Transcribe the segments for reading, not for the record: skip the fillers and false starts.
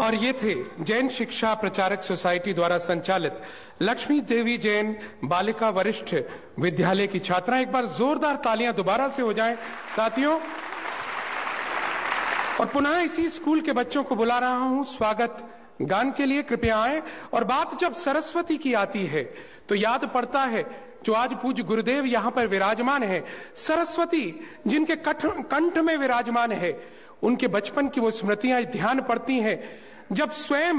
और ये थे जैन शिक्षा प्रचारक सोसाइटी द्वारा संचालित लक्ष्मी देवी जैन बालिका वरिष्ठ विद्यालय की छात्रा। एक बार जोरदार तालियां दोबारा से हो जाएं साथियों। और पुनः इसी स्कूल के बच्चों को बुला रहा हूं स्वागत गान के लिए, कृपया आए। और बात जब सरस्वती की आती है तो याद पड़ता है जो आज पूज्य गुरुदेव यहां पर विराजमान है, सरस्वती जिनके कंठ में विराजमान है, उनके बचपन की वो स्मृतियां ध्यान पड़ती हैं जब स्वयं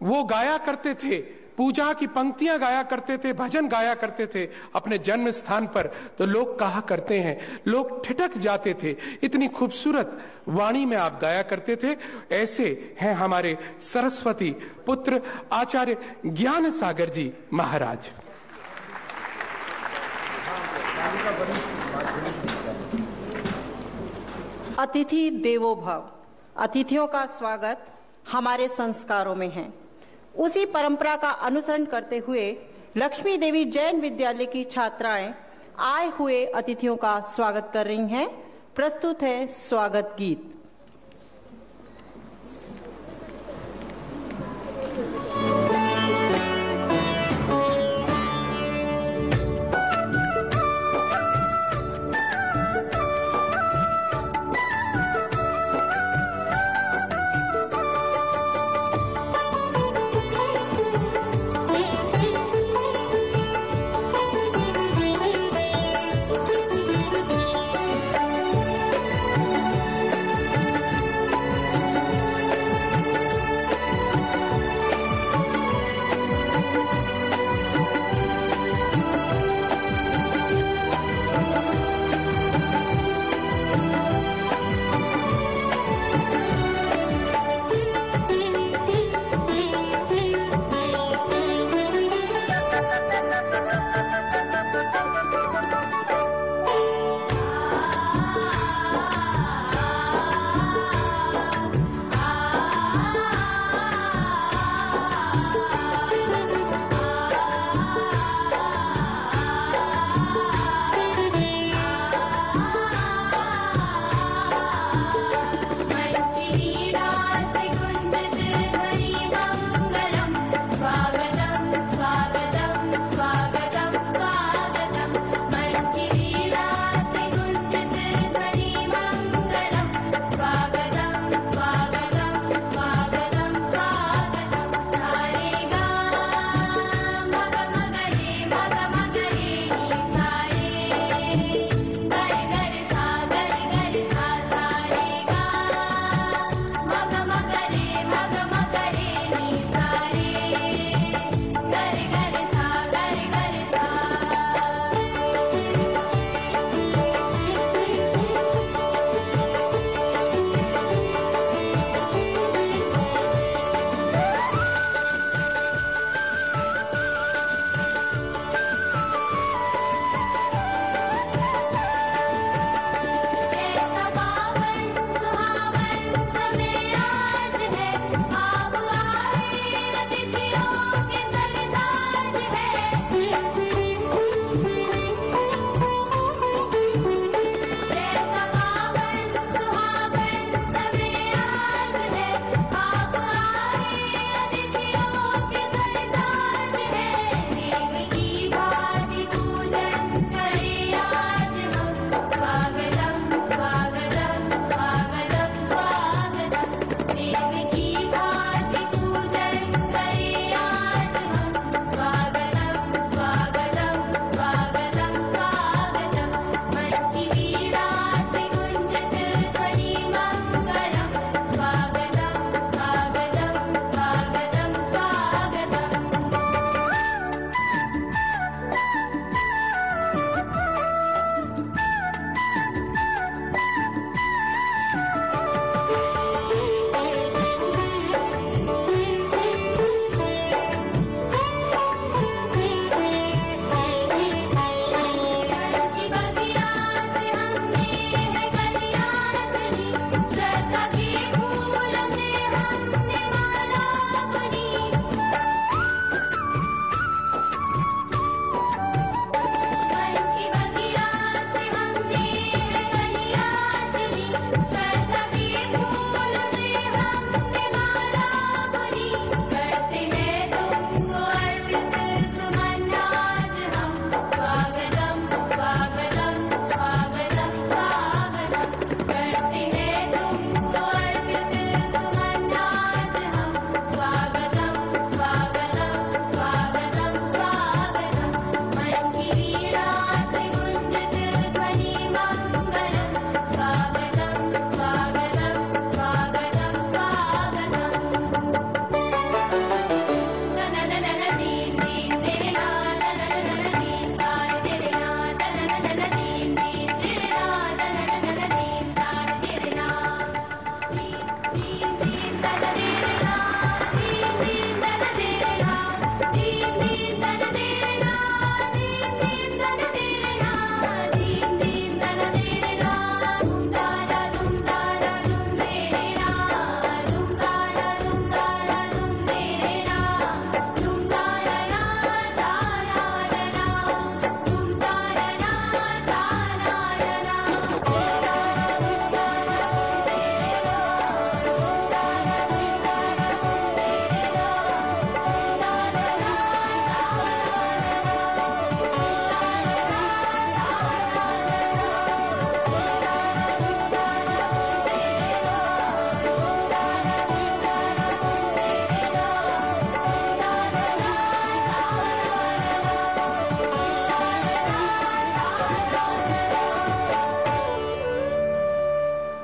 वो गाया करते थे, पूजा की पंक्तियां गाया करते थे, भजन गाया करते थे अपने जन्म स्थान पर। तो लोग कहा करते हैं, लोग ठिठक जाते थे, इतनी खूबसूरत वाणी में आप गाया करते थे। ऐसे हैं हमारे सरस्वती पुत्र आचार्य ज्ञान सागर जी महाराज। अतिथि देवो भव। अतिथियों का स्वागत हमारे संस्कारों में है। उसी परंपरा का अनुसरण करते हुए लक्ष्मी देवी जैन विद्यालय की छात्राएं आए हुए अतिथियों का स्वागत कर रही हैं। प्रस्तुत है स्वागत गीत।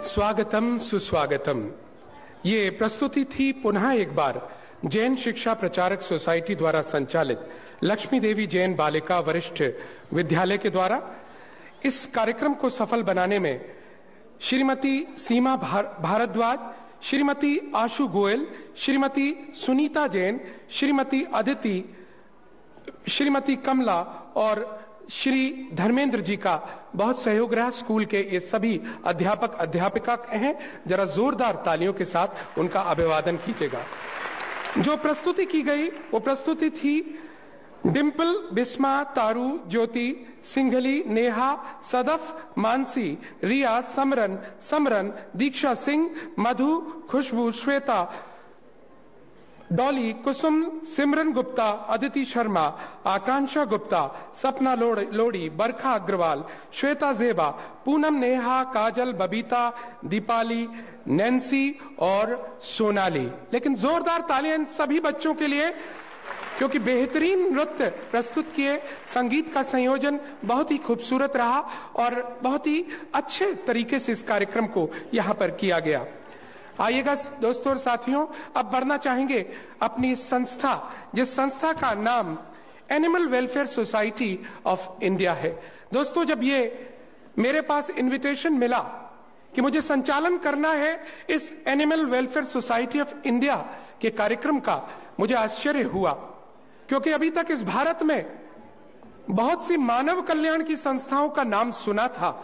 स्वागतम सुस्वागतम। ये प्रस्तुति थी पुनः एक बार जैन शिक्षा प्रचारक सोसाइटी द्वारा संचालित लक्ष्मी देवी जैन बालिका वरिष्ठ विद्यालय के द्वारा। इस कार्यक्रम को सफल बनाने में श्रीमती सीमा भारद्वाज, श्रीमती आशु गोयल, श्रीमती सुनीता जैन, श्रीमती अदिति, श्रीमती कमला और श्री धर्मेंद्र जी का बहुत सहयोग रहा। स्कूल के ये सभी अध्यापक अध्यापिका हैं, जरा जोरदार तालियों के साथ उनका अभिवादन कीजिएगा। जो प्रस्तुति की गई वो प्रस्तुति थी डिम्पल, बिस्मा, तारू, ज्योति, सिंघली, नेहा, सदफ, मानसी, रिया, समरन, दीक्षा सिंह, मधु, खुशबू, श्वेता, डॉली, कुसुम, सिमरन गुप्ता, अदिति शर्मा, आकांक्षा गुप्ता, सपना लोड़ी, बरखा अग्रवाल, श्वेता जेबा, पूनम, नेहा, काजल, बबीता, दीपाली, नैन्सी और सोनाली। लेकिन जोरदार तालियां इन सभी बच्चों के लिए, क्योंकि बेहतरीन नृत्य प्रस्तुत किए, संगीत का संयोजन बहुत ही खूबसूरत रहा और बहुत ही अच्छे तरीके से इस कार्यक्रम को यहाँ पर किया गया। आइएगा दोस्तों और साथियों, अब बढ़ना चाहेंगे अपनी संस्था, जिस संस्था का नाम animal welfare society of India है। दोस्तों, जब ये मेरे पास इनविटेशन मिला कि मुझे संचालन करना है इस animal welfare society of India के कार्यक्रम का, मुझे आश्चर्य हुआ, क्योंकि अभी तक इस भारत में बहुत सी मानव कल्याण की संस्थाओं का नाम सुना था,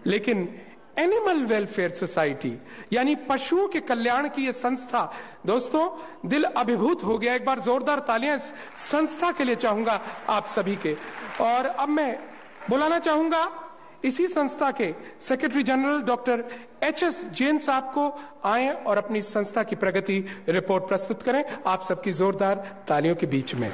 लेकिन एनिमल वेलफेयर सोसाइटी यानी पशुओं के कल्याण की यह संस्था, दोस्तों दिल अभिभूत हो गया। एक बार जोरदार तालियां इस संस्था के लिए चाहूंगा आप सभी के। और अब मैं बुलाना चाहूंगा इसी संस्था के secretary general doctor HS Jain साहब को, आए और अपनी संस्था की प्रगति रिपोर्ट प्रस्तुत करें आप सबकी जोरदार तालियों के बीच में।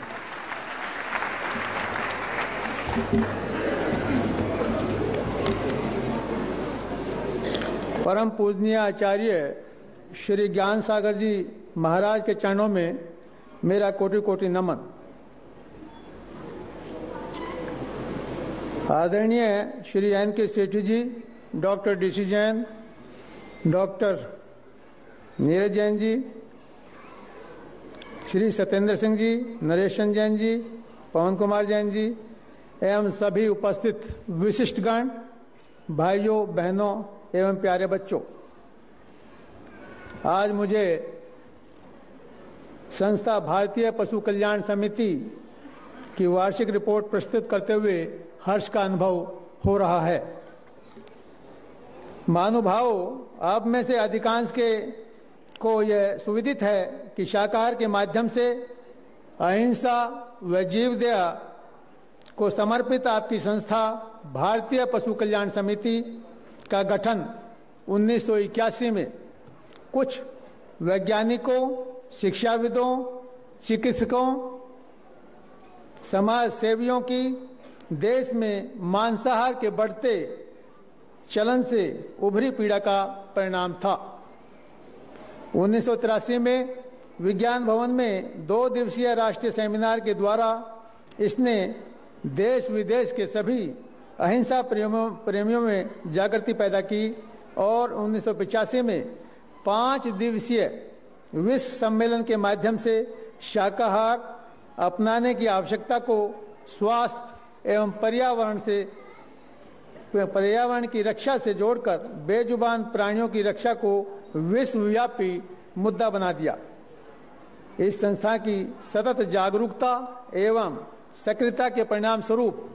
परम पूजनीय आचार्य श्री ज्ञान सागर जी महाराज के चरणों में मेरा कोटि कोटि नमन। आदरणीय Shri NK Sethi ji, doctor DC Jain, doctor Neeraj Jain ji, Shri Satyendra Singh ji, नरेशन जैन जी, पवन कुमार जैन जी एवं सभी उपस्थित विशिष्टगण, भाइयों बहनों एवं प्यारे बच्चों, आज मुझे संस्था भारतीय पशु कल्याण समिति की वार्षिक रिपोर्ट प्रस्तुत करते हुए हर्ष का अनुभव हो रहा है। महानुभावों, आप में से अधिकांश को यह सुविदित है कि शाकाहार के माध्यम से अहिंसा व जीवदया को समर्पित आपकी संस्था भारतीय पशु कल्याण समिति का गठन 1981 में कुछ वैज्ञानिकों, शिक्षाविदों, चिकित्सकों, समाज सेवियों की देश में मांसाहार के बढ़ते चलन से उभरी पीड़ा का परिणाम था। 1983 में विज्ञान भवन में 2 दिवसीय राष्ट्रीय सेमिनार के द्वारा इसने देश विदेश के सभी अहिंसा प्रेमियों में जागृति पैदा की और 1985 में 5 दिवसीय विश्व सम्मेलन के माध्यम से शाकाहार अपनाने की आवश्यकता को स्वास्थ्य एवं पर्यावरण की रक्षा से जोड़कर बेजुबान प्राणियों की रक्षा को विश्वव्यापी मुद्दा बना दिया। इस संस्था की सतत जागरूकता एवं सक्रियता के परिणाम स्वरूप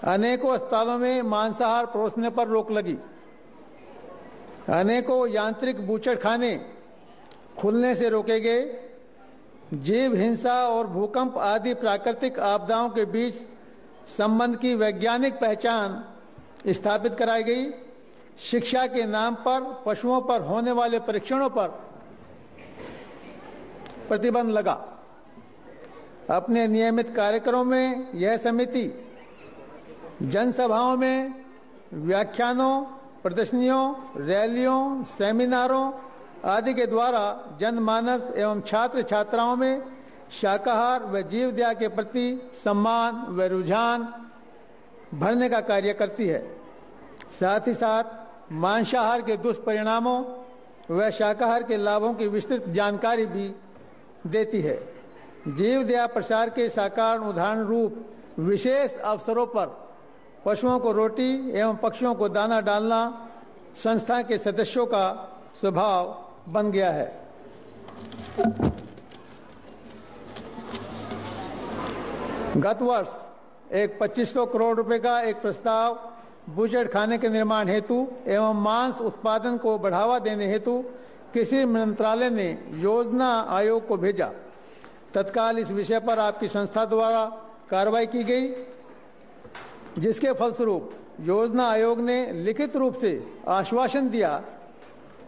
अनेकों अस्पतालों में मांसाहार परोसने पर रोक लगी। अनेकों यांत्रिक बूचड़खाने खुलने से रोके गए। जीव हिंसा और भूकंप आदि प्राकृतिक आपदाओं के बीच संबंध की वैज्ञानिक पहचान स्थापित कराई गई। शिक्षा के नाम पर पशुओं पर होने वाले परीक्षणों पर प्रतिबंध लगा। अपने नियमित कार्यक्रमों में यह समिति जनसभाओं में, व्याख्यानों, प्रदर्शनियों, रैलियों, सेमिनारों आदि के द्वारा जनमानस एवं छात्र छात्राओं में शाकाहार व जीवदया के प्रति सम्मान व रुझान भरने का कार्य करती है। साथ ही साथ मांसाहार के दुष्परिणामों व शाकाहार के लाभों की विस्तृत जानकारी भी देती है। जीव दया प्रसार के साकार उदाहरण रूप विशेष अवसरों पर पशुओं को रोटी एवं पक्षियों को दाना डालना संस्था के सदस्यों का स्वभाव बन गया है। गत वर्ष एक 2500 करोड़ रुपए का एक प्रस्ताव बूचड़ खाने के निर्माण हेतु एवं मांस उत्पादन को बढ़ावा देने हेतु कृषि मंत्रालय ने योजना आयोग को भेजा। तत्काल इस विषय पर आपकी संस्था द्वारा कार्रवाई की गई, जिसके फलस्वरूप योजना आयोग ने लिखित रूप से आश्वासन दिया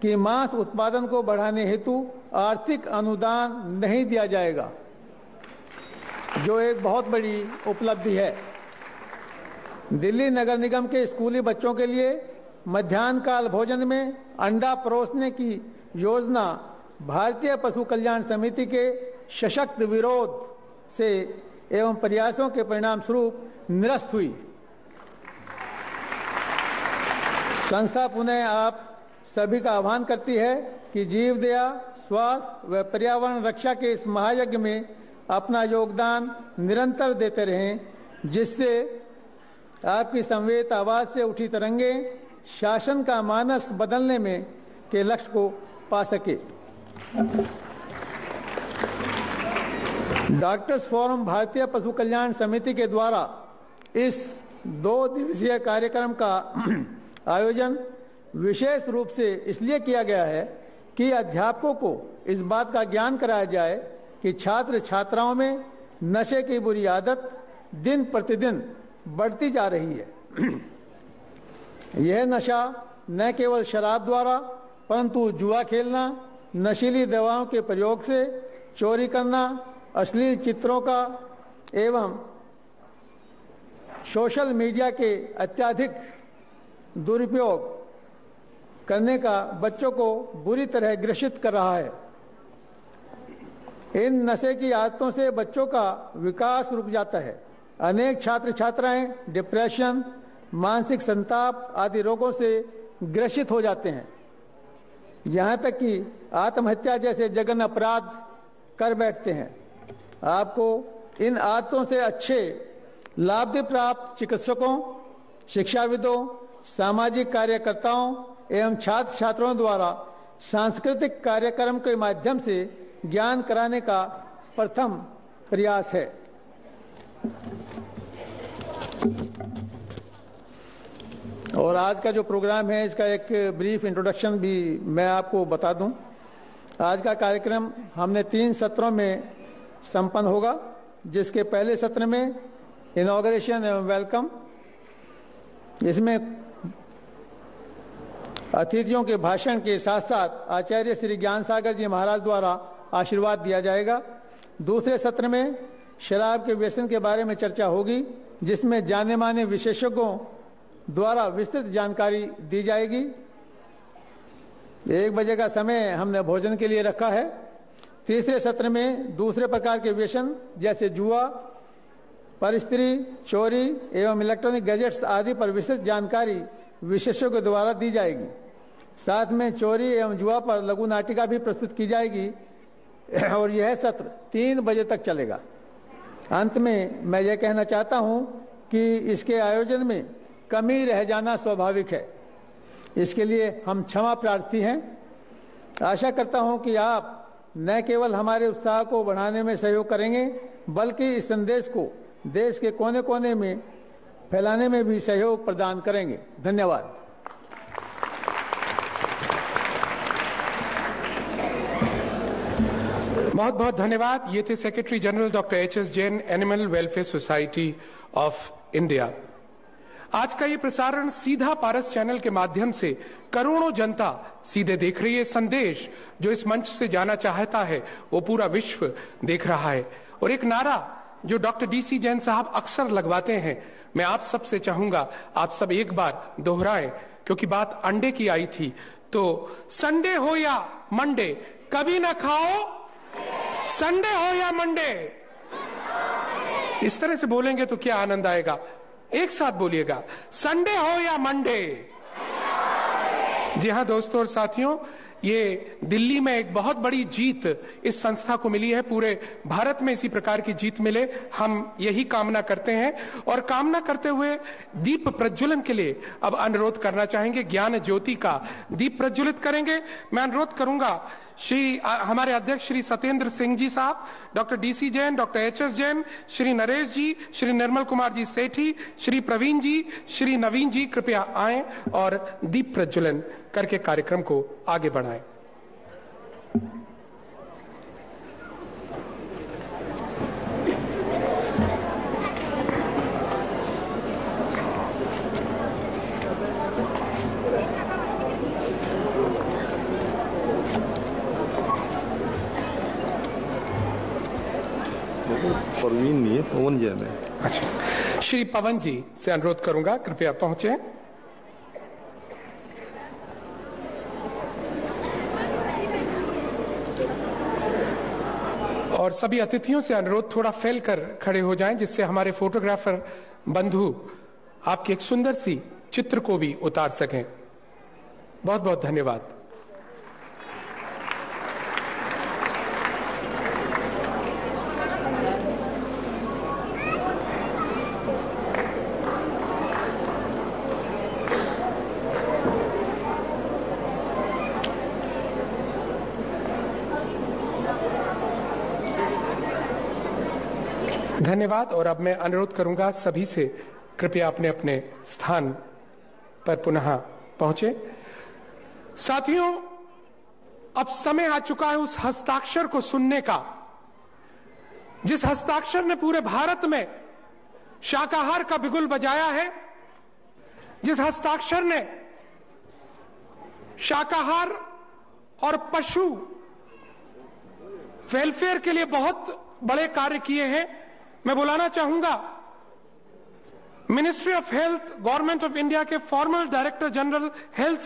कि मांस उत्पादन को बढ़ाने हेतु आर्थिक अनुदान नहीं दिया जाएगा, जो एक बहुत बड़ी उपलब्धि है। दिल्ली नगर निगम के स्कूली बच्चों के लिए मध्याह्न काल भोजन में अंडा परोसने की योजना भारतीय पशु कल्याण समिति के सशक्त विरोध से एवं प्रयासों के परिणाम स्वरूप निरस्त हुई। संस्था पुनः आप सभी का आह्वान करती है कि जीव दया, स्वास्थ्य व पर्यावरण रक्षा के इस महायज्ञ में अपना योगदान निरंतर देते रहें, जिससे आपकी संवेद आवाज से उठी तरंगे शासन का मानस बदलने में के लक्ष्य को पा सके। डॉक्टर्स फोरम भारतीय पशु कल्याण समिति के द्वारा इस 2 दिवसीय कार्यक्रम का आयोजन विशेष रूप से इसलिए किया गया है कि अध्यापकों को इस बात का ज्ञान कराया जाए कि छात्र छात्राओं में नशे की बुरी आदत दिन प्रतिदिन बढ़ती जा रही है। यह नशा न केवल शराब द्वारा परंतु जुआ खेलना, नशीली दवाओं के प्रयोग से, चोरी करना, अश्लील चित्रों का एवं सोशल मीडिया के अत्यधिक दुरुपयोग करने का बच्चों को बुरी तरह ग्रसित कर रहा है। इन नशे की आदतों से बच्चों का विकास रुक जाता है। अनेक छात्र छात्राएं डिप्रेशन, मानसिक संताप आदि रोगों से ग्रसित हो जाते हैं, यहाँ तक कि आत्महत्या जैसे जघन्य अपराध कर बैठते हैं। आपको इन आदतों से अच्छे लाभ प्राप्त चिकित्सकों, शिक्षाविदों, सामाजिक कार्यकर्ताओं एवं छात्र छात्राओं द्वारा सांस्कृतिक कार्यक्रम के माध्यम से ज्ञान कराने का प्रथम प्रयास है। और आज का जो प्रोग्राम है, इसका एक ब्रीफ इंट्रोडक्शन भी मैं आपको बता दूं। आज का कार्यक्रम हमने 3 सत्रों में संपन्न होगा, जिसके पहले सत्र में इनॉग्रेशन एवं वेलकम, इसमें अतिथियों के भाषण के साथ साथ आचार्य श्री ज्ञान सागर जी महाराज द्वारा आशीर्वाद दिया जाएगा। दूसरे सत्र में शराब के व्यसन के बारे में चर्चा होगी, जिसमें जाने माने विशेषज्ञों द्वारा विस्तृत जानकारी दी जाएगी। 1 बजे का समय हमने भोजन के लिए रखा है। तीसरे सत्र में दूसरे प्रकार के व्यसन जैसे जुआ, परस्त्री, चोरी एवं इलेक्ट्रॉनिक गैजेट्स आदि पर विस्तृत जानकारी विशेषज्ञों द्वारा दी जाएगी। साथ में चोरी एवं जुआ पर लघु नाटिका भी प्रस्तुत की जाएगी और यह सत्र 3 बजे तक चलेगा। अंत में मैं यह कहना चाहता हूं कि इसके आयोजन में कमी रह जाना स्वाभाविक है। इसके लिए हम क्षमा प्रार्थी हैं। आशा करता हूं कि आप न केवल हमारे उत्साह को बढ़ाने में सहयोग करेंगे, बल्कि इस संदेश को देश के कोने कोने में फैलाने में भी सहयोग प्रदान करेंगे। धन्यवाद। बहुत बहुत धन्यवाद। ये थे secretary general doctor HS. Jain, animal welfare society of India. आज का ये प्रसारण सीधा पारस चैनल के माध्यम से करोड़ों जनता सीधे देख रही है। संदेश जो इस मंच से जाना चाहता है वो पूरा विश्व देख रहा है। और एक नारा जो डॉक्टर डी.सी. जैन साहब अक्सर लगवाते हैं, मैं आप सब से चाहूंगा आप सब एक बार दोहराएं, क्योंकि बात अंडे की आई थी। तो संडे हो या मंडे कभी ना खाओ, संडे हो या मंडे। इस तरह से बोलेंगे तो क्या आनंद आएगा। एक साथ बोलिएगा, संडे हो या मंडे, जी हाँ दोस्तों और साथियों, ये दिल्ली में एक बहुत बड़ी जीत इस संस्था को मिली है। पूरे भारत में इसी प्रकार की जीत मिले, हम यही कामना करते हैं। और कामना करते हुए दीप प्रज्वलन के लिए अब अनुरोध करना चाहेंगे, ज्ञान ज्योति का दीप प्रज्वलित करेंगे। मैं अनुरोध करूंगा हमारे अध्यक्ष श्री सत्येंद्र सिंह जी साहब, doctor DC Jain, doctor HS Jain, Shri Naresh ji, Shri Nirmal Kumar ji Sethi, Shri Praveen ji, Shri Naveen ji कृपया आएं और दीप प्रज्वलन करके कार्यक्रम को आगे बढ़ाएं। परवीन नहीं है, पवन जैन है। अच्छा, श्री पवन जी से अनुरोध करूंगा कृपया पहुंचे। और सभी अतिथियों से अनुरोध थोड़ा फैल कर खड़े हो जाएं, जिससे हमारे फोटोग्राफर बंधु आपकी एक सुंदर सी चित्र को भी उतार सकें। बहुत बहुत धन्यवाद। धन्यवाद। और अब मैं अनुरोध करूंगा सभी से कृपया अपने अपने स्थान पर पुनः पहुंचे। साथियों, अब समय आ चुका है उस हस्ताक्षर को सुनने का, जिस हस्ताक्षर ने पूरे भारत में शाकाहार का बिगुल बजाया है, जिस हस्ताक्षर ने शाकाहार और पशु वेलफेयर के लिए बहुत बड़े कार्य किए हैं। मैं बुलाना चाहूंगा ministry of health, government of India के former director general health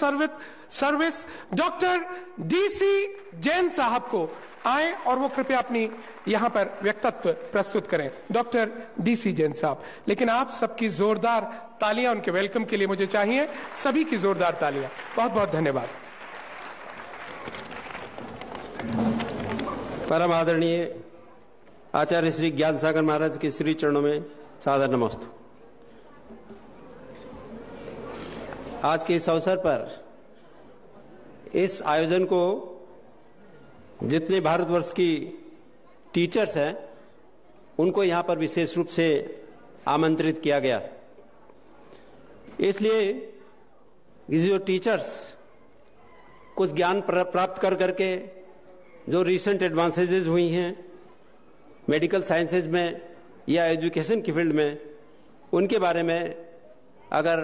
service doctor DC Jain साहब को आए और वो कृपया अपनी यहां पर व्यक्तित्व प्रस्तुत करें। डॉक्टर डीसी जैन साहब, लेकिन आप सबकी जोरदार तालियां उनके वेलकम के लिए मुझे चाहिए, सभी की जोरदार तालियां। बहुत बहुत धन्यवाद। परम आदरणीय आचार्य श्री ज्ञान सागर महाराज के श्री चरणों में सादर नमस्ते। आज के इस अवसर पर इस आयोजन को जितने भारतवर्ष की टीचर्स हैं उनको यहां पर विशेष रूप से आमंत्रित किया गया। इसलिए ये जो टीचर्स कुछ ज्ञान प्राप्त कर करके जो रिसेंट एडवांसेजेस हुई हैं मेडिकल साइंसेज में या एजुकेशन की फील्ड में, उनके बारे में अगर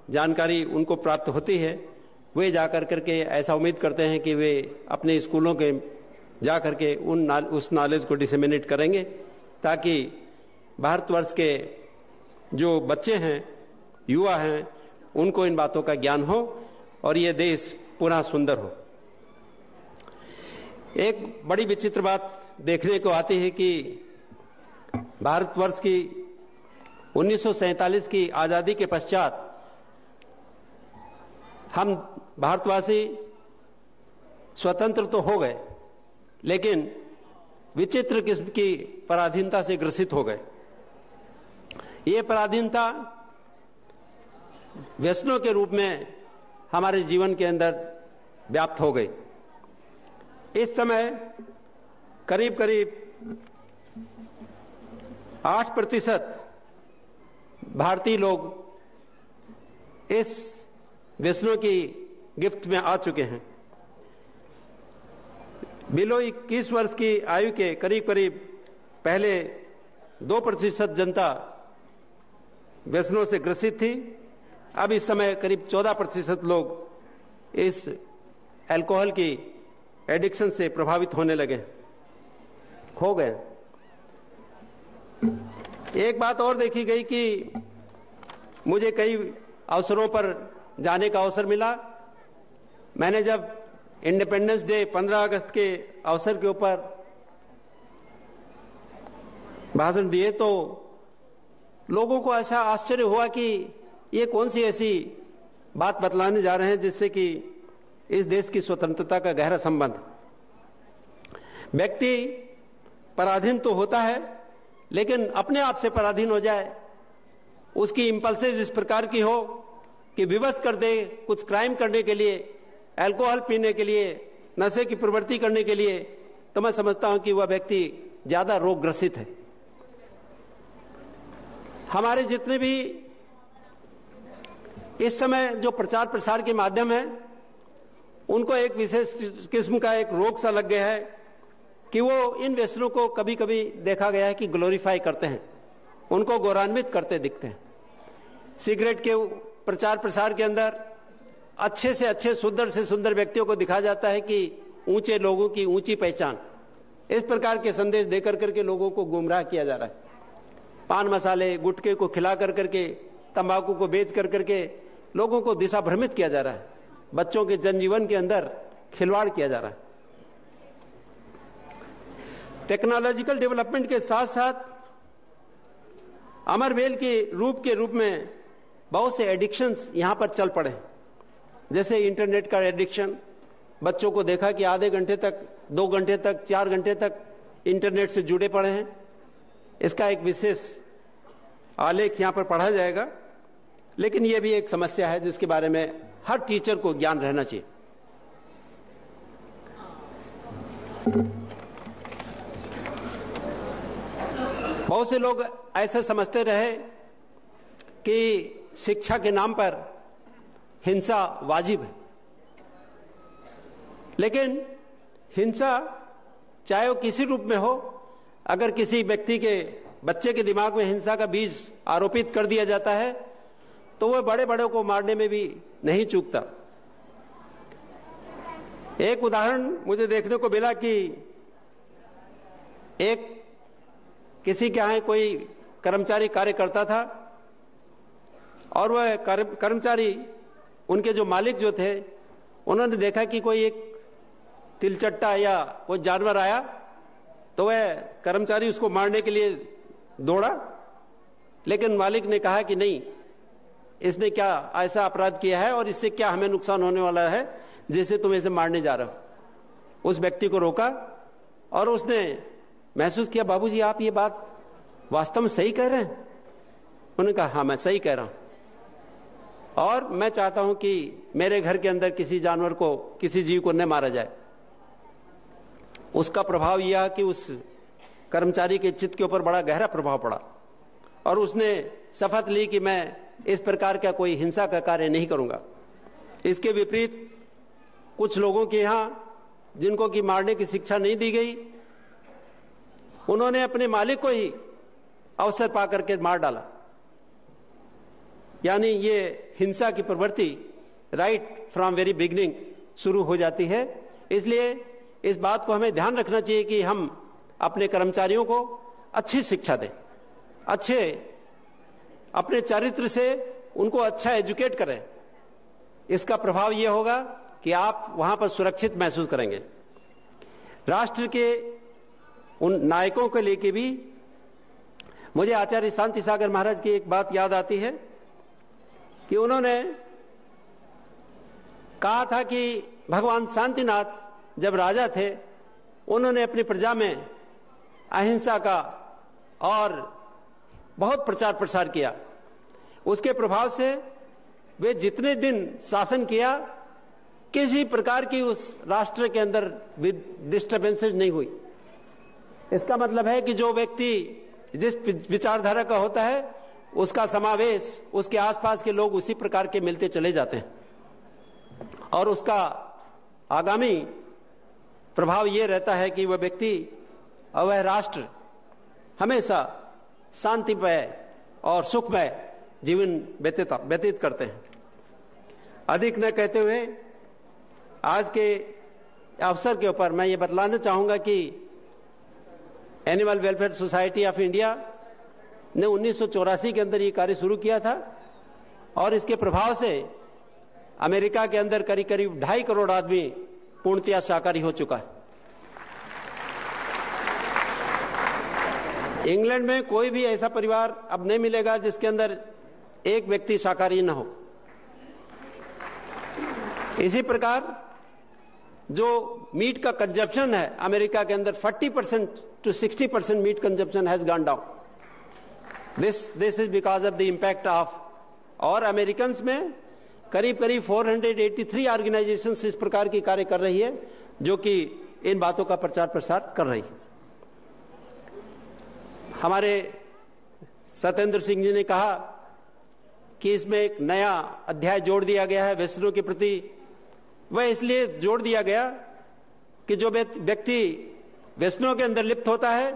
जानकारी उनको प्राप्त होती है, वे जा कर करके ऐसा उम्मीद करते हैं कि वे अपने स्कूलों के जा करके उस नॉलेज को डिसेमिनेट करेंगे, ताकि भारतवर्ष के जो बच्चे हैं, युवा हैं, उनको इन बातों का ज्ञान हो और ये देश पुनः सुंदर हो। एक बड़ी विचित्र बात देखने को आती है कि भारतवर्ष की 1947 की आजादी के पश्चात हम भारतवासी स्वतंत्र तो हो गए, लेकिन विचित्र किस्म की पराधीनता से ग्रसित हो गए। ये पराधीनता व्यसनों के रूप में हमारे जीवन के अंदर व्याप्त हो गई। इस समय करीब करीब 8% भारतीय लोग इस व्यसनों की गिफ्ट में आ चुके हैं। बिलो 21 वर्ष की आयु के करीब करीब पहले 2% जनता व्यसनों से ग्रसित थी। अब इस समय करीब 14% लोग इस अल्कोहल की एडिक्शन से प्रभावित होने लगे, हो गए। एक बात और देखी गई कि मुझे कई अवसरों पर जाने का अवसर मिला। मैंने जब इंडिपेंडेंस डे 15 अगस्त के अवसर के ऊपर भाषण दिए तो लोगों को ऐसा आश्चर्य हुआ कि ये कौन सी ऐसी बात बतलाने जा रहे हैं जिससे कि इस देश की स्वतंत्रता का गहरा संबंध। व्यक्ति पराधीन तो होता है, लेकिन अपने आप से पराधीन हो जाए, उसकी इंपल्सेस इस प्रकार की हो कि विवश कर दे कुछ क्राइम करने के लिए, अल्कोहल पीने के लिए, नशे की प्रवृत्ति करने के लिए, तो मैं समझता हूं कि वह व्यक्ति ज्यादा रोग ग्रसित है। हमारे जितने भी इस समय जो प्रचार प्रसार के माध्यम है, उनको एक विशेष किस्म का एक रोग सा लग गया है कि वो इन व्यसनों को कभी कभी देखा गया है कि ग्लोरीफाई करते हैं, उनको गौरवान्वित करते दिखते हैं। सिगरेट के प्रचार प्रसार के अंदर अच्छे से अच्छे, सुंदर से सुंदर व्यक्तियों को दिखाया जाता है कि ऊंचे लोगों की ऊंची पहचान, इस प्रकार के संदेश देकर करके लोगों को गुमराह किया जा रहा है। पान मसाले, गुटखे को खिला कर करके, तंबाकू को बेच कर करके लोगों को दिशा भ्रमित किया जा रहा है। बच्चों के जनजीवन के अंदर खिलवाड़ किया जा रहा है। टेक्नोलॉजिकल डेवलपमेंट के साथ साथ अमरवेल के रूप में बहुत से एडिक्शंस यहां पर चल पड़े, जैसे इंटरनेट का एडिक्शन। बच्चों को देखा कि आधे घंटे तक, 2 घंटे तक, 4 घंटे तक इंटरनेट से जुड़े पड़े हैं। इसका एक विशेष आलेख यहां पर पढ़ा जाएगा, लेकिन यह भी एक समस्या है जिसके बारे में हर टीचर को ज्ञान रहना चाहिए। बहुत से लोग ऐसे समझते रहे कि शिक्षा के नाम पर हिंसा वाजिब है, लेकिन हिंसा चाहे वो किसी रूप में हो, अगर किसी व्यक्ति के बच्चे के दिमाग में हिंसा का बीज आरोपित कर दिया जाता है तो वह बड़े बड़ों को मारने में भी नहीं चूकता। एक उदाहरण मुझे देखने को मिला कि एक किसी के यहाँ कोई कर्मचारी कार्य करता था और वह कर्मचारी, उनके जो मालिक जो थे, उन्होंने देखा कि कोई एक तिलचट्टा या कोई जानवर आया तो वह कर्मचारी उसको मारने के लिए दौड़ा, लेकिन मालिक ने कहा कि नहीं, इसने क्या ऐसा अपराध किया है और इससे क्या हमें नुकसान होने वाला है जिसे तुम इसे मारने जा रहे हो। उस व्यक्ति को रोका और उसने महसूस किया, बाबूजी आप ये बात वास्तव में सही कह रहे हैं? उन्होंने कहा हाँ मैं सही कह रहा हूं और मैं चाहता हूं कि मेरे घर के अंदर किसी जानवर को, किसी जीव को न मारा जाए। उसका प्रभाव यह कि उस कर्मचारी के चित्त के ऊपर बड़ा गहरा प्रभाव पड़ा और उसने शपथ ली कि मैं इस प्रकार का कोई हिंसा का कार्य नहीं करूंगा। इसके विपरीत कुछ लोगों के यहां जिनको कि मारने की शिक्षा नहीं दी गई, उन्होंने अपने मालिक को ही अवसर पाकर के मार डाला। यानी ये हिंसा की प्रवृत्ति राइट फ्रॉम वेरी बिगिनिंग शुरू हो जाती है। इसलिए इस बात को हमें ध्यान रखना चाहिए कि हम अपने कर्मचारियों को अच्छी शिक्षा दें, अच्छे अपने चरित्र से उनको अच्छा एजुकेट करें। इसका प्रभाव यह होगा कि आप वहां पर सुरक्षित महसूस करेंगे। राष्ट्र के उन नायकों को लेके भी मुझे आचार्य शांति सागर महाराज की एक बात याद आती है कि उन्होंने कहा था कि भगवान शांतिनाथ जब राजा थे, उन्होंने अपनी प्रजा में अहिंसा का और बहुत प्रचार प्रसार किया। उसके प्रभाव से वे जितने दिन शासन किया, किसी प्रकार की उस राष्ट्र के अंदर डिस्टर्बेंसेज नहीं हुई। इसका मतलब है कि जो व्यक्ति जिस विचारधारा का होता है, उसका समावेश, उसके आसपास के लोग उसी प्रकार के मिलते चले जाते हैं और उसका आगामी प्रभाव यह रहता है कि वह व्यक्ति और वह राष्ट्र हमेशा शांतिमय और सुखमय जीवन व्यतीत करते हैं। अधिक न कहते हुए आज के अवसर के ऊपर मैं ये बतलाना चाहूंगा कि animal welfare society of India ने 1984 के अंदर ये कार्य शुरू किया था और इसके प्रभाव से अमेरिका के अंदर करीब करीब 2.5 करोड़ आदमी पूर्णतया शाकाहारी हो चुका है। इंग्लैंड में कोई भी ऐसा परिवार अब नहीं मिलेगा जिसके अंदर एक व्यक्ति शाकाहारी न हो। इसी प्रकार जो मीट का कंजप्शन है अमेरिका के अंदर 40% to 60% meat consumption has gone down. This is because of the impact of, और अमेरिकन्स में करीब करीब 483 ऑर्गेनाइजेशंस इस प्रकार की कार्य कर रही है जो कि इन बातों का प्रचार प्रसार कर रही है। हमारे सत्येंद्र सिंह जी ने कहा कि इसमें एक नया अध्याय जोड़ दिया गया है वैष्णव के प्रति। वह इसलिए जोड़ दिया गया कि जो व्यक्ति वैष्णव के अंदर लिप्त होता है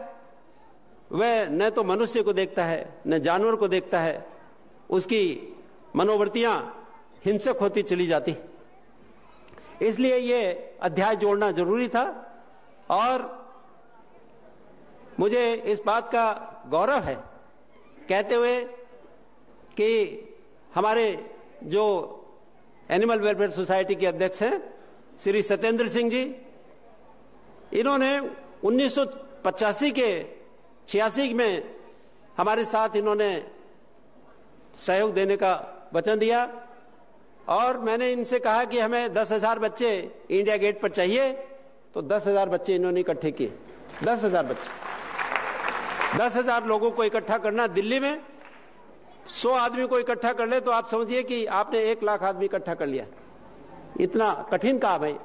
वह न तो मनुष्य को देखता है न जानवर को देखता है, उसकी मनोवृत्तियां हिंसक होती चली जाती। इसलिए ये अध्याय जोड़ना जरूरी था और मुझे इस बात का गौरव है कहते हुए कि हमारे जो एनिमल वेलफेयर सोसाइटी के अध्यक्ष हैं श्री सत्येंद्र सिंह जी, इन्होंने 1985 के 86 में हमारे साथ इन्होंने सहयोग देने का वचन दिया और मैंने इनसे कहा कि हमें 10,000 बच्चे इंडिया गेट पर चाहिए, तो 10,000 बच्चे इन्होंने इकट्ठे किए। 10,000 बच्चे, 10,000 लोगों को इकट्ठा करना दिल्ली में, 100 आदमी को इकट्ठा कर ले तो आप समझिए कि आपने 1 लाख आदमी इकट्ठा कर लिया। इतना कठिन काम है,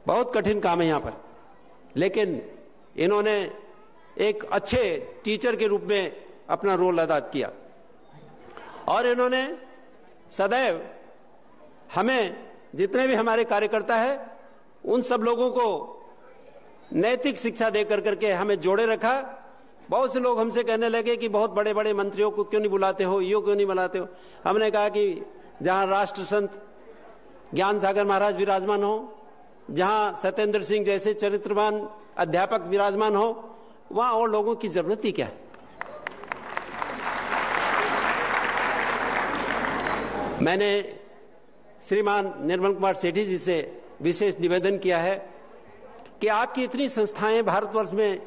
बहुत कठिन काम है यहां पर, लेकिन इन्होंने एक अच्छे टीचर के रूप में अपना रोल अदा किया और इन्होंने सदैव हमें, जितने भी हमारे कार्यकर्ता हैं, उन सब लोगों को नैतिक शिक्षा देकर करके हमें जोड़े रखा। बहुत से लोग हमसे कहने लगे कि बहुत बड़े बड़े मंत्रियों को क्यों नहीं बुलाते हो, यो क्यों नहीं बुलाते हो। हमने कहा कि जहां राष्ट्र संत ज्ञान सागर महाराज विराजमान हो, जहां सत्येंद्र सिंह जैसे चरित्रवान अध्यापक विराजमान हो, वहां और लोगों की जरूरत ही क्या है। मैंने श्रीमान निर्मल कुमार सेठी जी से विशेष निवेदन किया है कि आपकी इतनी संस्थाएं भारतवर्ष में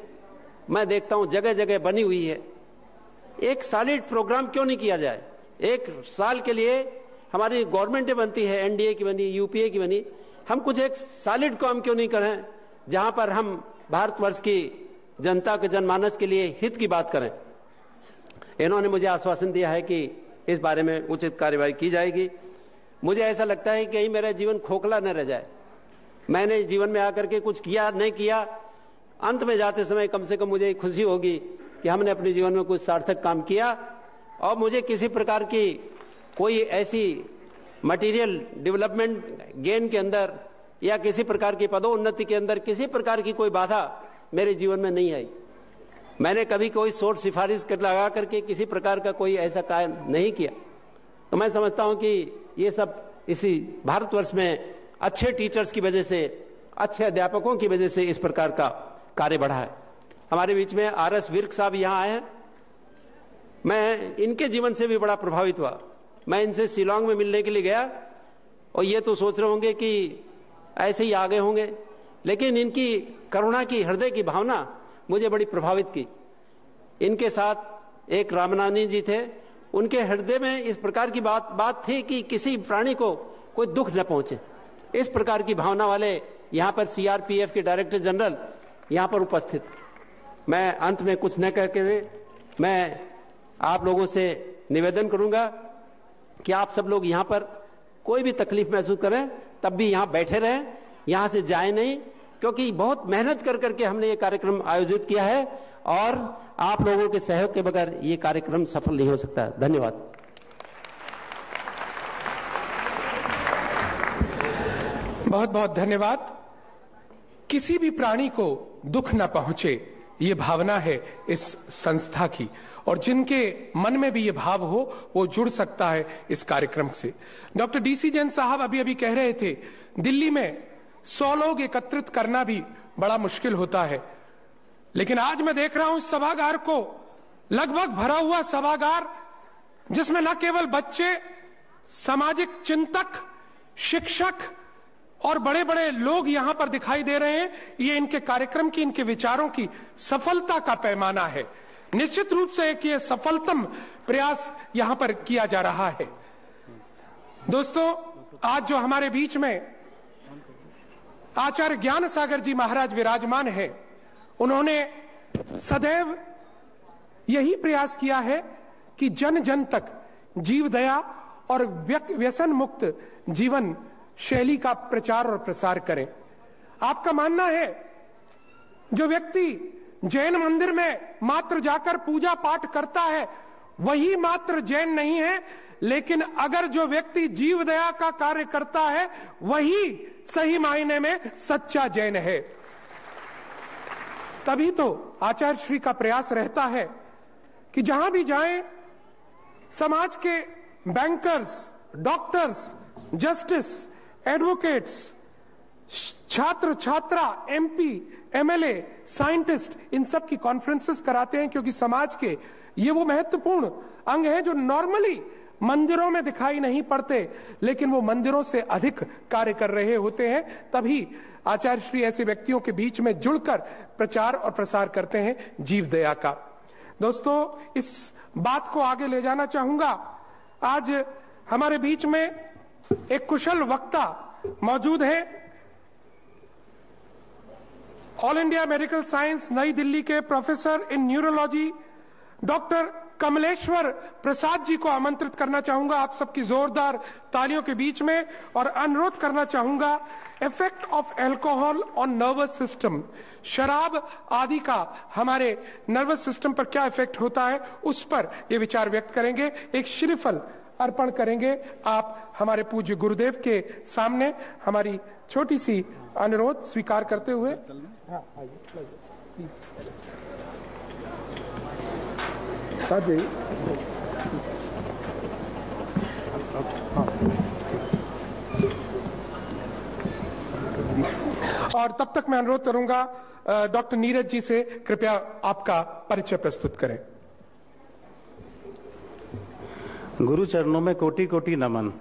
मैं देखता हूं जगह जगह बनी हुई है, एक सॉलिड प्रोग्राम क्यों नहीं किया जाए। एक साल के लिए हमारी गवर्नमेंटें बनती है, एनडीए की बनी, यूपीए की बनी, हम कुछ एक सॉलिड काम क्यों नहीं करें जहां पर हम भारतवर्ष की जनता के जनमानस के लिए हित की बात करें। इन्होंने मुझे आश्वासन दिया है कि इस बारे में उचित कार्यवाही की जाएगी। मुझे ऐसा लगता है कि कहीं मेरा जीवन खोखला न रह जाए। मैंने जीवन में आकर के कुछ किया नहीं किया, अंत में जाते समय कम से कम मुझे खुशी होगी कि हमने अपने जीवन में कुछ सार्थक काम किया और मुझे किसी प्रकार की कोई ऐसी मटेरियल डेवलपमेंट गेन के अंदर या किसी प्रकार की पदोन्नति के अंदर किसी प्रकार की कोई बाधा मेरे जीवन में नहीं आई। मैंने कभी कोई सोच सिफारिश कर लगा करके किसी प्रकार का कोई ऐसा कार्य नहीं किया। तो मैं समझता हूं कि ये सब इसी भारतवर्ष में अच्छे टीचर्स की वजह से, अच्छे अध्यापकों की वजह से इस प्रकार का कार्य बढ़ा है। हमारे बीच में आर.एस. विर्क साहब यहाँ आए हैं। मैं इनके जीवन से भी बड़ा प्रभावित हुआ। मैं इनसे शिलांग में मिलने के लिए गया और ये तो सोच रहे होंगे कि ऐसे ही आगे होंगे, लेकिन इनकी करुणा की, हृदय की भावना मुझे बड़ी प्रभावित की। इनके साथ एक रामनानी जी थे, उनके हृदय में इस प्रकार की बात थी कि किसी प्राणी को कोई दुख न पहुंचे। इस प्रकार की भावना वाले यहाँ पर सीआरपीएफ के डायरेक्टर जनरल यहाँ पर उपस्थित। मैं अंत में कुछ न कहते हुए मैं आप लोगों से निवेदन करूंगा कि आप सब लोग यहाँ पर कोई भी तकलीफ महसूस करें तब भी यहाँ बैठे रहें, यहाँ से जाए नहीं, क्योंकि बहुत मेहनत कर करके हमने ये कार्यक्रम आयोजित किया है और आप लोगों के सहयोग के बगैर ये कार्यक्रम सफल नहीं हो सकता। धन्यवाद। बहुत बहुत धन्यवाद। किसी भी प्राणी को दुख न पहुंचे, ये भावना है इस संस्था की, और जिनके मन में भी ये भाव हो वो जुड़ सकता है इस कार्यक्रम से। डॉक्टर डीसी जैन साहब अभी अभी कह रहे थे, दिल्ली में 100 लोग एकत्रित करना भी बड़ा मुश्किल होता है, लेकिन आज मैं देख रहा हूं इस सभागार को, लगभग भरा हुआ सभागार, जिसमें न केवल बच्चे, सामाजिक चिंतक, शिक्षक और बड़े बड़े लोग यहां पर दिखाई दे रहे हैं। ये इनके कार्यक्रम की, इनके विचारों की सफलता का पैमाना है। निश्चित रूप से एक ये सफलतम प्रयास यहां पर किया जा रहा है। दोस्तों, आज जो हमारे बीच में आचार्य ज्ञान सागर जी महाराज विराजमान हैं। उन्होंने सदैव यही प्रयास किया है कि जन जन तक जीव दया और व्यसन मुक्त जीवन शैली का प्रचार और प्रसार करें। आपका मानना है जो व्यक्ति जैन मंदिर में मात्र जाकर पूजा पाठ करता है वही मात्र जैन नहीं है, लेकिन अगर जो व्यक्ति जीव दया का कार्य करता है वही सही मायने में सच्चा जैन है। तभी तो आचार्य श्री का प्रयास रहता है कि जहां भी जाएं समाज के बैंकर्स, डॉक्टर्स, जस्टिस, एडवोकेट्स, छात्र छात्रा, एमपी, एमएलए, साइंटिस्ट, इन सब की कॉन्फ्रेंसेस कराते हैं, क्योंकि समाज के ये वो महत्वपूर्ण अंग हैं जो नॉर्मली मंदिरों में दिखाई नहीं पड़ते, लेकिन वो मंदिरों से अधिक कार्य कर रहे होते हैं। तभी आचार्य श्री ऐसे व्यक्तियों के बीच में जुड़कर प्रचार और प्रसार करते हैं जीव दया का। दोस्तों, इस बात को आगे ले जाना चाहूंगा। आज हमारे बीच में एक कुशल वक्ता मौजूद है। All India medical science New Delhi के professor in neurology doctor Kamleshwar Prasad ji को आमंत्रित करना चाहूंगा आप सबकी जोरदार तालियों के बीच में, और अनुरोध करना चाहूंगा effect of alcohol on nervous system, शराब आदि का हमारे नर्वस सिस्टम पर क्या इफेक्ट होता है उस पर ये विचार व्यक्त करेंगे। एक श्रीफल अर्पण करेंगे आप हमारे पूज्य गुरुदेव के सामने। हमारी छोटी सी अनुरोध स्वीकार करते हुए और तब तक मैं अनुरोध करूंगा डॉक्टर नीरज जी से कृपया आपका परिचय प्रस्तुत करें। गुरु चरणों में कोटि कोटि नमन।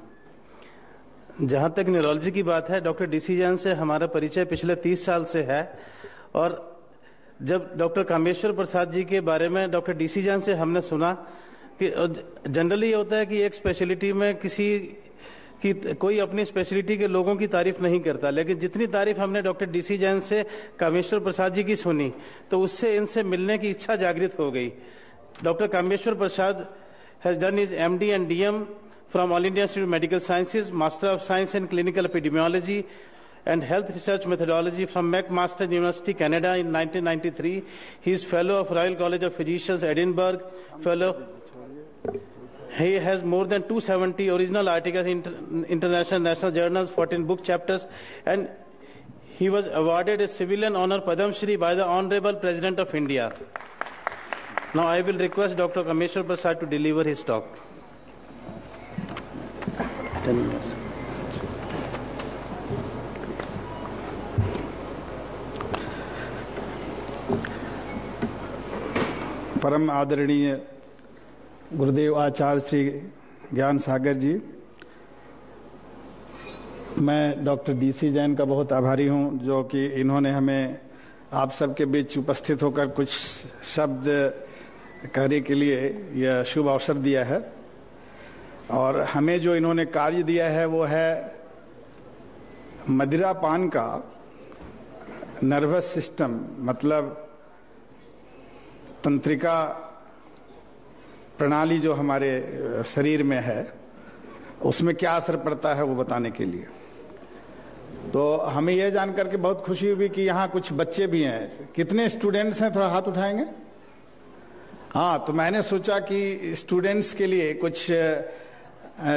जहां तक न्यूरोलॉजी की बात है, डॉक्टर डीसी जैन से हमारा परिचय पिछले 30 साल से है, और जब डॉक्टर कामेश्वर प्रसाद जी के बारे में डॉक्टर डीसी जैन से हमने सुना कि जनरली ये होता है कि एक स्पेशलिटी में किसी की कोई अपनी स्पेशलिटी के लोगों की तारीफ नहीं करता, लेकिन जितनी तारीफ हमने डॉक्टर डीसी जैन से कामेश्वर प्रसाद जी की सुनी तो उससे इनसे मिलने की इच्छा जागृत हो गई। Doctor Kameshwar Prasad has done his MD and DM from All India Institute of Medical Sciences, Master of Science in Clinical Epidemiology and Health Research Methodology from McMaster University, Canada in 1993. He is Fellow of Royal College of Physicians, Edinburgh. Fellow. He has more than 270 original articles in international national journals, 14 book chapters, and he was awarded a civilian honor Padam Shri by the Honorable President of India. Now I will request Dr. Kameshwar Prasad to deliver his talk. 10 minutes. परम आदरणीय गुरुदेव आचार्य श्री ज्ञान सागर जी, मैं doctor DC Jain का बहुत आभारी हूं जो कि इन्होंने हमें आप सबके बीच उपस्थित होकर कुछ शब्द कहने के लिए यह शुभ अवसर दिया है। और हमें जो इन्होंने कार्य दिया है वो है मदिरा पान का नर्वस सिस्टम, मतलब तंत्रिका प्रणाली जो हमारे शरीर में है उसमें क्या असर पड़ता है वो बताने के लिए। तो हमें यह जानकर के बहुत खुशी हुई कि यहाँ कुछ बच्चे भी हैं। कितने स्टूडेंट्स हैं, थोड़ा हाथ उठाएंगे? हाँ, तो मैंने सोचा कि स्टूडेंट्स के लिए कुछ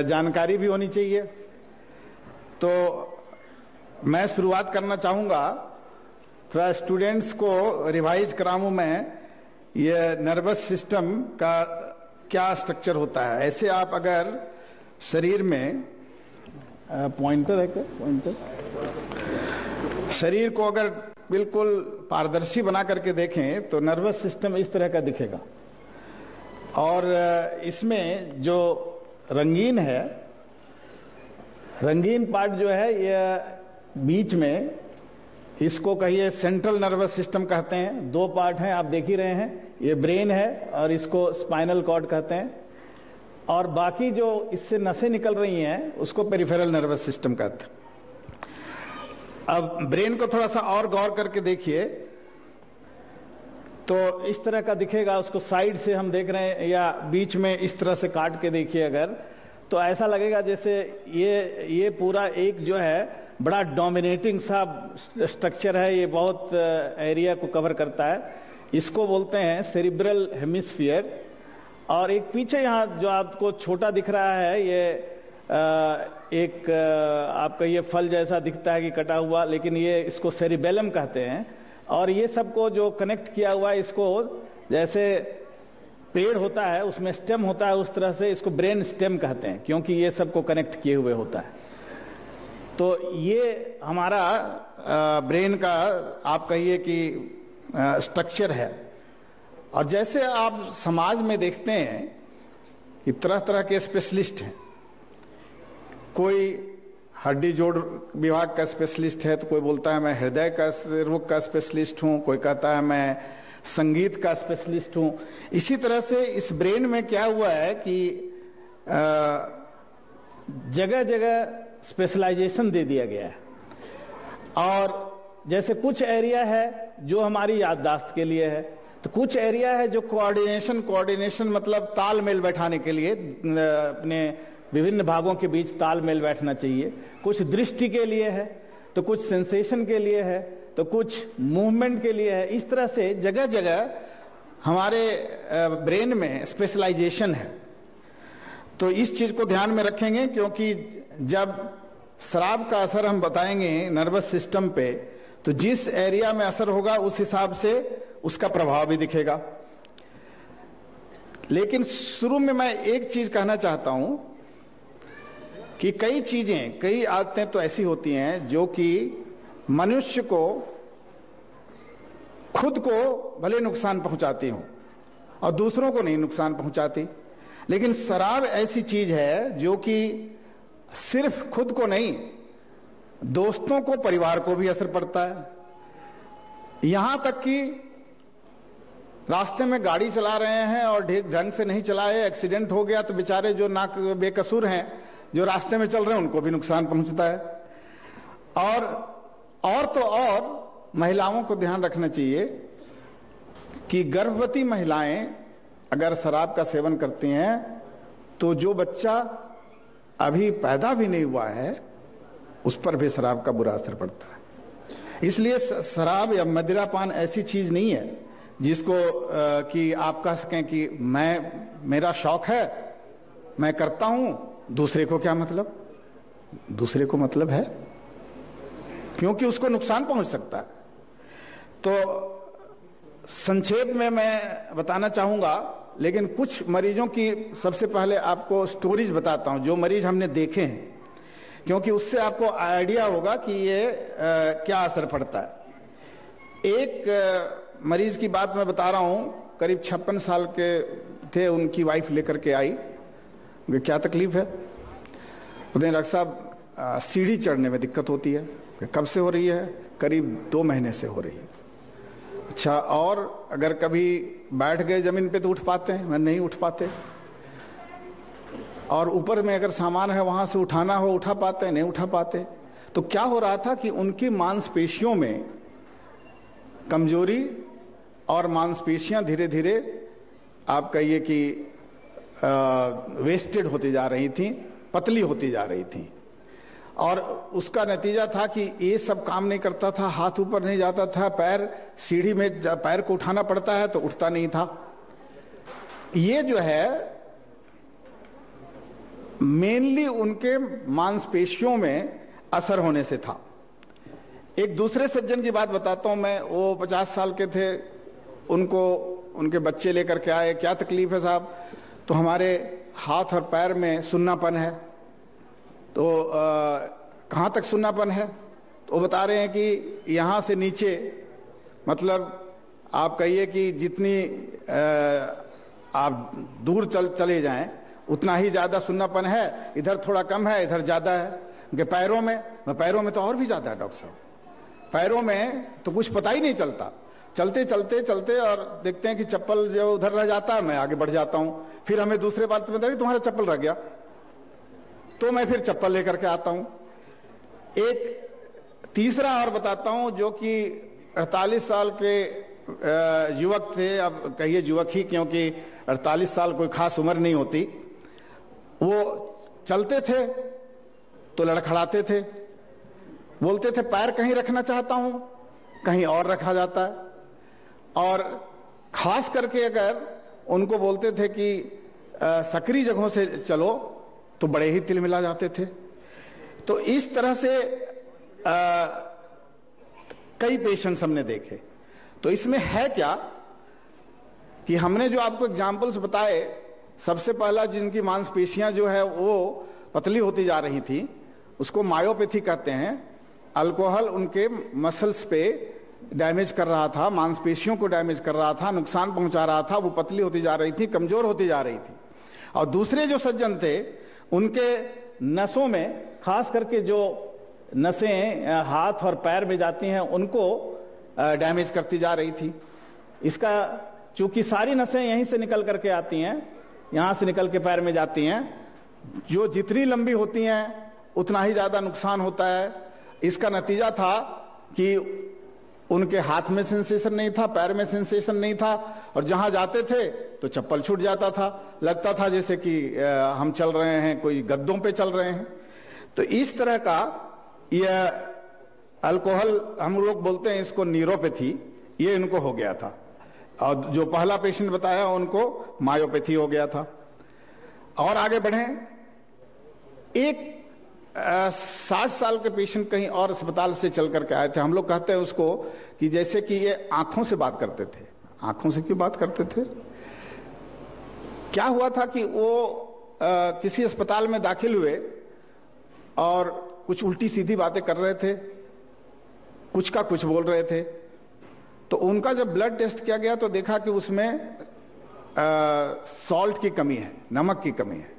जानकारी भी होनी चाहिए, तो मैं शुरुआत करना चाहूंगा। थोड़ा स्टूडेंट्स को रिवाइज कराऊं मैं ये नर्वस सिस्टम का क्या स्ट्रक्चर होता है। ऐसे आप अगर शरीर में पॉइंटर है क्या, पॉइंटर, शरीर को अगर बिल्कुल पारदर्शी बना करके देखें तो नर्वस सिस्टम इस तरह का दिखेगा। और इसमें जो रंगीन है, रंगीन पार्ट जो है ये बीच में, इसको कहिए सेंट्रल नर्वस सिस्टम कहते हैं। दो पार्ट हैं, आप देख ही रहे हैं, ये ब्रेन है और इसको स्पाइनल कॉर्ड कहते हैं, और बाकी जो इससे नसें निकल रही हैं उसको पेरिफेरल नर्वस सिस्टम कहते हैं। अब ब्रेन को थोड़ा सा और गौर करके देखिए तो इस तरह का दिखेगा। उसको साइड से हम देख रहे हैं या बीच में इस तरह से काट के देखिए अगर, तो ऐसा लगेगा जैसे ये पूरा एक जो है बड़ा डोमिनेटिंग सा स्ट्रक्चर है। ये बहुत एरिया को कवर करता है। इसको बोलते हैं सेरिब्रल हेमिस्फीयर। और एक पीछे यहाँ जो आपको छोटा दिख रहा है, ये एक आपका ये फल जैसा दिखता है कि कटा हुआ, लेकिन ये इसको सेरिबेलम कहते हैं। और ये सबको जो कनेक्ट किया हुआ है, इसको जैसे पेड़ होता है उसमें स्टेम होता है, उस तरह से इसको ब्रेन स्टेम कहते हैं, क्योंकि ये सबको कनेक्ट किए हुए होता है। तो ये हमारा ब्रेन का आप कहिए कि स्ट्रक्चर है। और जैसे आप समाज में देखते हैं कि तरह तरह के स्पेशलिस्ट हैं, कोई हड्डी जोड़ विभाग का स्पेशलिस्ट है, तो कोई बोलता है मैं हृदय का रोग का स्पेशलिस्ट हूं, कोई कहता है मैं संगीत का स्पेशलिस्ट हूं। इसी तरह से इस ब्रेन में क्या हुआ है कि जगह जगह स्पेशलाइजेशन दे दिया गया है। और जैसे कुछ एरिया है जो हमारी याददाश्त के लिए है, तो कुछ एरिया है जो कोऑर्डिनेशन मतलब तालमेल बैठाने के लिए, अपने विभिन्न भागों के बीच तालमेल बैठना चाहिए। कुछ दृष्टि के लिए है, तो कुछ सेंसेशन के लिए है, तो कुछ मूवमेंट के लिए है। इस तरह से जगह जगह हमारे ब्रेन में स्पेशलाइजेशन है। तो इस चीज को ध्यान में रखेंगे, क्योंकि जब शराब का असर हम बताएंगे नर्वस सिस्टम पे, तो जिस एरिया में असर होगा उस हिसाब से उसका प्रभाव भी दिखेगा। लेकिन शुरू में मैं एक चीज कहना चाहता हूं कि कई आदतें तो ऐसी होती हैं जो कि मनुष्य को खुद को भले नुकसान पहुंचाती हों और दूसरों को नहीं नुकसान पहुंचाती। लेकिन शराब ऐसी चीज है जो कि सिर्फ खुद को नहीं, दोस्तों को, परिवार को भी असर पड़ता है। यहां तक कि रास्ते में गाड़ी चला रहे हैं और ढंग से नहीं चलाए, एक्सीडेंट हो गया, तो बेचारे जो बेकसूर हैं, जो रास्ते में चल रहे हैं, उनको भी नुकसान पहुंचता है। और महिलाओं को ध्यान रखना चाहिए कि गर्भवती महिलाएं अगर शराब का सेवन करती हैं तो जो बच्चा अभी पैदा भी नहीं हुआ है उस पर भी शराब का बुरा असर पड़ता है। इसलिए शराब या मदिरापान ऐसी चीज नहीं है जिसको कि आप कह सकें कि मेरा शौक है, मैं करता हूं, दूसरे को क्या मतलब। दूसरे को मतलब है, क्योंकि उसको नुकसान पहुंच सकता है। तो संक्षेप में मैं बताना चाहूंगा, लेकिन कुछ मरीजों की सबसे पहले आपको स्टोरीज बताता हूं, जो मरीज हमने देखे हैं, क्योंकि उससे आपको आइडिया होगा कि ये क्या असर पड़ता है। एक मरीज की बात मैं बता रहा हूं, करीब 56 साल के थे, उनकी वाइफ लेकर के आई। क्या तकलीफ है? उन्हें डॉक्टर साहब सीढ़ी चढ़ने में दिक्कत होती है। कब से हो रही है? करीब 2 महीने से हो रही है। अच्छा, और अगर कभी बैठ गए जमीन पे तो उठ पाते हैं? मैं नहीं उठ पाते। और ऊपर में अगर सामान है वहां से उठाना हो, उठा पाते हैं? नहीं उठा पाते। तो क्या हो रहा था कि उनकी मांसपेशियों में कमजोरी और मांसपेशियां धीरे धीरे आप कहिए कि वेस्टेड होती जा रही थी, पतली होती जा रही थी। और उसका नतीजा था कि ये सब काम नहीं करता था, हाथ ऊपर नहीं जाता था, पैर सीढ़ी में पैर को उठाना पड़ता है तो उठता नहीं था। ये जो है मेनली उनके मांसपेशियों में असर होने से था। एक दूसरे सज्जन की बात बताता हूं मैं, वो 50 साल के थे, उनको उनके बच्चे लेकर के आए। क्या तकलीफ है साहब? तो हमारे हाथ और पैर में सुन्नापन है। तो कहाँ तक सुन्नापन है? तो वो बता रहे हैं कि यहाँ से नीचे, मतलब आप कहिए कि जितनी आप दूर चले जाएं उतना ही ज्यादा सुन्नापन है। इधर थोड़ा कम है, इधर ज्यादा है। उनके पैरों में तो और भी ज्यादा है डॉक्टर साहब। पैरों में तो कुछ पता ही नहीं चलता, चलते और देखते हैं कि चप्पल जो उधर रह जाता है, मैं आगे बढ़ जाता हूं। फिर हमें दूसरे बात पे बता रही तुम्हारा चप्पल रह गया, तो मैं फिर चप्पल लेकर के आता हूं। एक तीसरा और बताता हूं, जो कि 48 साल के युवक थे, अब कहिए युवक ही क्योंकि 48 साल कोई खास उम्र नहीं होती। वो चलते थे तो लड़खड़ाते थे, बोलते थे पैर कहीं रखना चाहता हूं, कहीं और रखा जाता है, और खास करके अगर उनको बोलते थे कि सकरी जगहों से चलो तो बड़े ही तिलमिला जाते थे। तो इस तरह से कई पेशेंट्स हमने देखे। तो इसमें है क्या कि हमने जो आपको एग्जाम्पल्स बताए, सबसे पहला जिनकी मांसपेशियां जो है वो पतली होती जा रही थी, उसको मायोपैथी कहते हैं। अल्कोहल उनके मसल्स पे डैमेज कर रहा था, मांसपेशियों को डैमेज कर रहा था, नुकसान पहुंचा रहा था, वो पतली होती जा रही थी, कमजोर होती जा रही थी। और दूसरे जो सज्जन थे, उनके नसों में, खास करके जो नसें हाथ और पैर में जाती हैं, उनको डैमेज करती जा रही थी। इसका चूंकि सारी नसें यहीं से निकल करके आती हैं, यहां से निकल के पैर में जाती हैं, जो जितनी लंबी होती हैं उतना ही ज्यादा नुकसान होता है। इसका नतीजा था कि उनके हाथ में सेंसेशन नहीं था, पैर में सेंसेशन नहीं था, और जहां जाते थे तो चप्पल छूट जाता था, लगता था जैसे कि हम चल रहे हैं, कोई गद्दों पे चल रहे हैं। तो इस तरह का यह अल्कोहल, हम लोग बोलते हैं इसको न्यूरोपैथी, ये इनको हो गया था। और जो पहला पेशेंट बताया उनको मायोपैथी हो गया था। और आगे बढ़ें, एक 60 साल के पेशेंट कहीं और अस्पताल से चल करके आए थे। हम लोग कहते हैं उसको कि जैसे कि ये आंखों से बात करते थे। आंखों से क्यों बात करते थे? क्या हुआ था कि वो किसी अस्पताल में दाखिल हुए और कुछ उल्टी सीधी बातें कर रहे थे, कुछ का कुछ बोल रहे थे। तो उनका जब ब्लड टेस्ट किया गया तो देखा कि उसमें सॉल्ट की कमी है, नमक की कमी है।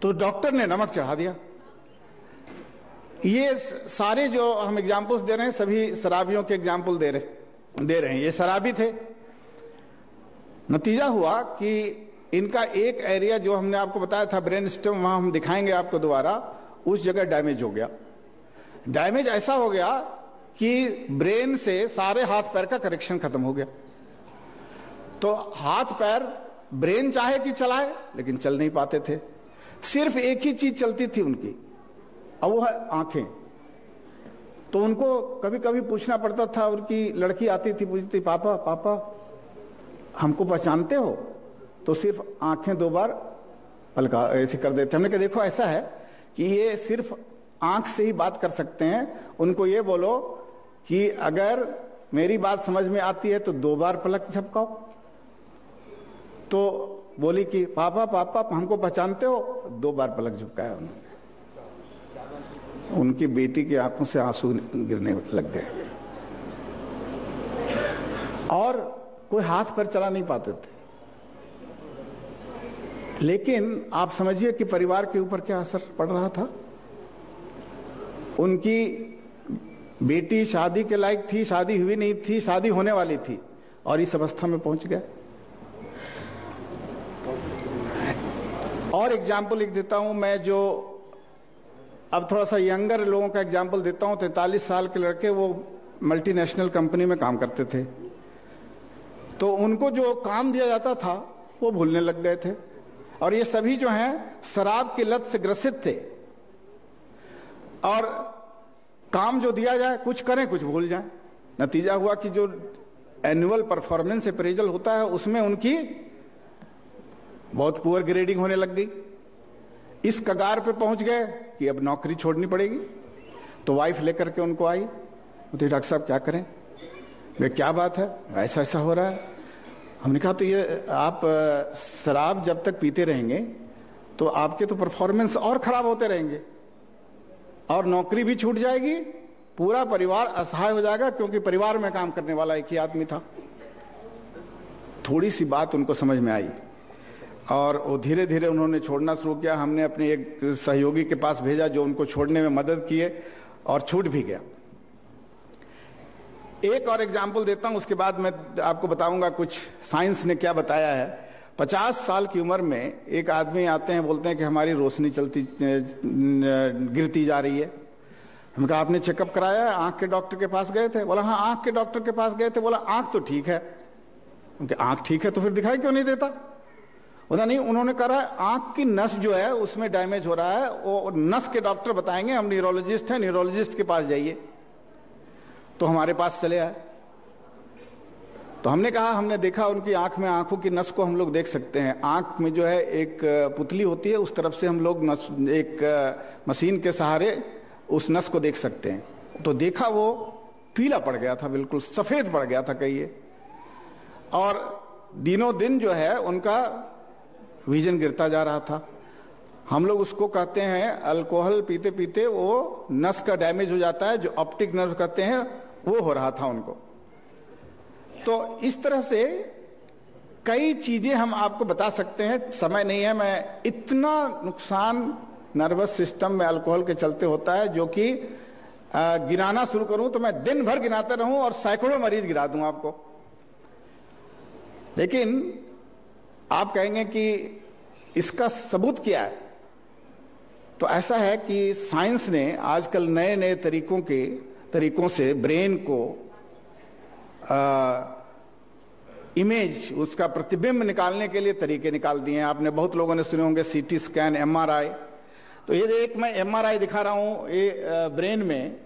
तो डॉक्टर ने नमक चढ़ा दिया। ये सारे जो हम एग्जाम्पल्स दे रहे हैं, सभी शराबियों के एग्जाम्पल दे रहे हैं। ये शराबी थे। नतीजा हुआ कि इनका एक एरिया जो हमने आपको बताया था ब्रेन स्टेम, वहां हम दिखाएंगे आपको दोबारा, उस जगह डैमेज हो गया। डैमेज ऐसा हो गया कि ब्रेन से सारे हाथ पैर का कनेक्शन खत्म हो गया। तो हाथ पैर ब्रेन चाहे कि चलाए, लेकिन चल नहीं पाते थे। सिर्फ एक ही चीज चलती थी उनकी, और वो है आंखें। तो उनको कभी कभी पूछना पड़ता था, उनकी लड़की आती थी, पूछती, पापा पापा हमको पहचानते हो? तो सिर्फ आंखें 2 बार पलका ऐसे कर देते। हमने कहा देखो ऐसा है कि ये सिर्फ आंख से ही बात कर सकते हैं। उनको ये बोलो कि अगर मेरी बात समझ में आती है तो 2 बार पलक झपकाओ। तो बोली कि पापा पापा हमको पहचानते हो? 2 बार पलक झपकाया उन्होंने। उनकी बेटी की आंखों से आंसू गिरने लग गए, और कोई हाथ पैर चला नहीं पाते थे। लेकिन आप समझिए कि परिवार के ऊपर क्या असर पड़ रहा था। उनकी बेटी शादी के लायक थी, शादी हुई नहीं थी, शादी होने वाली थी, और इस अवस्था में पहुंच गया। और एग्जाम्पल लिख देता हूं मैं, जो अब थोड़ा सा यंगर लोगों का एग्जाम्पल देता हूं। 43 साल के लड़के, वो मल्टीनेशनल कंपनी में काम करते थे। तो उनको जो काम दिया जाता था वो भूलने लग गए थे। और ये सभी जो हैं शराब की लत से ग्रसित थे, और काम जो दिया जाए कुछ करें कुछ भूल जाएं। नतीजा हुआ कि जो एनुअल परफॉर्मेंस अप्रेजल होता है उसमें उनकी बहुत पुअर ग्रेडिंग होने लग गई। इस कगार पे पहुंच गए कि अब नौकरी छोड़नी पड़ेगी। तो वाइफ लेकर के उनको आई, तो डॉक्टर साहब क्या करें? वे क्या बात है, ऐसा ऐसा हो रहा है। हमने कहा तो ये आप शराब जब तक पीते रहेंगे तो आपके तो परफॉर्मेंस और खराब होते रहेंगे, और नौकरी भी छूट जाएगी, पूरा परिवार असहाय हो जाएगा, क्योंकि परिवार में काम करने वाला एक ही आदमी था। थोड़ी सी बात उनको समझ में आई, और वो धीरे धीरे उन्होंने छोड़ना शुरू किया। हमने अपने एक सहयोगी के पास भेजा जो उनको छोड़ने में मदद किए, और छूट भी गया। एक और एग्जाम्पल देता हूं, उसके बाद मैं आपको बताऊंगा कुछ साइंस ने क्या बताया है। 50 साल की उम्र में एक आदमी आते हैं, बोलते हैं कि हमारी रोशनी गिरती जा रही है। हम कहा आपने चेकअप कराया है? आंख के डॉक्टर के पास गए थे? बोला हाँ आंख के डॉक्टर के पास गए थे। बोला आंख तो ठीक है। आंख ठीक है तो फिर दिखाई क्यों नहीं देता? बोला नहीं, उन्होंने कहा आंख की नस जो है उसमें डैमेज हो रहा है, वो नस के डॉक्टर बताएंगे, हम न्यूरोलॉजिस्ट हैं, न्यूरोलॉजिस्ट के पास जाइए। तो हमारे पास चले आए। तो हमने कहा, हमने देखा उनकी आंख में, आंखों की नस को हम लोग देख सकते हैं। आंख में जो है एक पुतली होती है, उस तरफ से हम लोग नस एक मशीन के सहारे उस नस को देख सकते हैं। तो देखा वो पीला पड़ गया था, बिल्कुल सफेद पड़ गया था कहिए, और दिनों दिन जो है उनका विजन गिरता जा रहा था। हम लोग उसको कहते हैं अल्कोहल पीते पीते वो नस का डैमेज हो जाता है, जो ऑप्टिक नर्व कहते हैं, वो हो रहा था उनको। तो इस तरह से कई चीजें हम आपको बता सकते हैं, समय नहीं है। मैं इतना नुकसान नर्वस सिस्टम में अल्कोहल के चलते होता है जो कि गिनाना शुरू करूं तो मैं दिन भर गिनाते रहूं और सैकड़ों मरीज गिरा दूं आपको। लेकिन आप कहेंगे कि इसका सबूत क्या है? तो ऐसा है कि साइंस ने आजकल नए नए तरीकों से ब्रेन को इमेज, उसका प्रतिबिंब निकालने के लिए तरीके निकाल दिए हैं। आपने बहुत लोगों ने सुने होंगे सीटी स्कैन, एमआरआई। तो ये एक मैं एमआरआई दिखा रहा हूं, ये ब्रेन में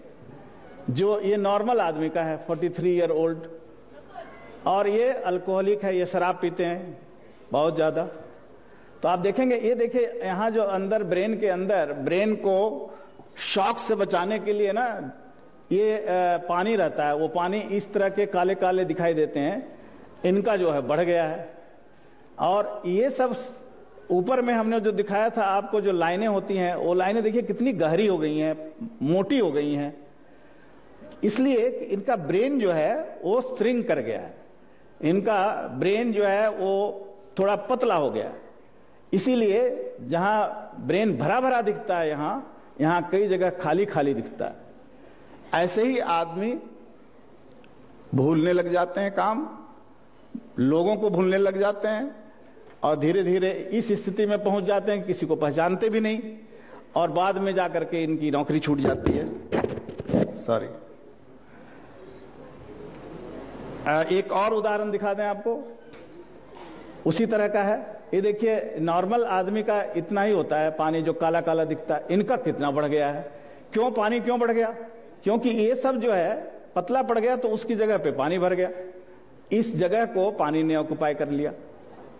जो ये नॉर्मल आदमी का है, 43 ईयर ओल्ड, और ये अल्कोहलिक है, ये शराब पीते हैं बहुत ज्यादा। तो आप देखेंगे, ये देखिए यहां जो अंदर ब्रेन के अंदर, ब्रेन को शॉक से बचाने के लिए ना ये पानी रहता है, वो पानी इस तरह के काले काले दिखाई देते हैं, इनका जो है बढ़ गया है। और ये सब ऊपर में हमने जो दिखाया था आपको, जो लाइनें होती हैं, वो लाइनें देखिए कितनी गहरी हो गई हैं, मोटी हो गई हैं, इसलिए इनका ब्रेन जो है वो श्रिंक कर गया है, इनका ब्रेन जो है वो थोड़ा पतला हो गया है। इसीलिए जहां ब्रेन भरा भरा दिखता है, यहां कई जगह खाली खाली दिखता है। ऐसे ही आदमी भूलने लग जाते हैं काम, लोगों को भूलने लग जाते हैं, और धीरे धीरे इस स्थिति में पहुंच जाते हैं किसी को पहचानते भी नहीं, और बाद में जाकर के इनकी नौकरी छूट जाती है। सॉरी, एक और उदाहरण दिखा दें आपको, उसी तरह का है। ये देखिए नॉर्मल आदमी का इतना ही होता है पानी, जो काला काला दिखता है, इनका कितना बढ़ गया है। क्यों पानी क्यों बढ़ गया? क्योंकि ये सब जो है पतला पड़ गया, तो उसकी जगह पे पानी भर गया, इस जगह को पानी ने ऑक्युपाई कर लिया।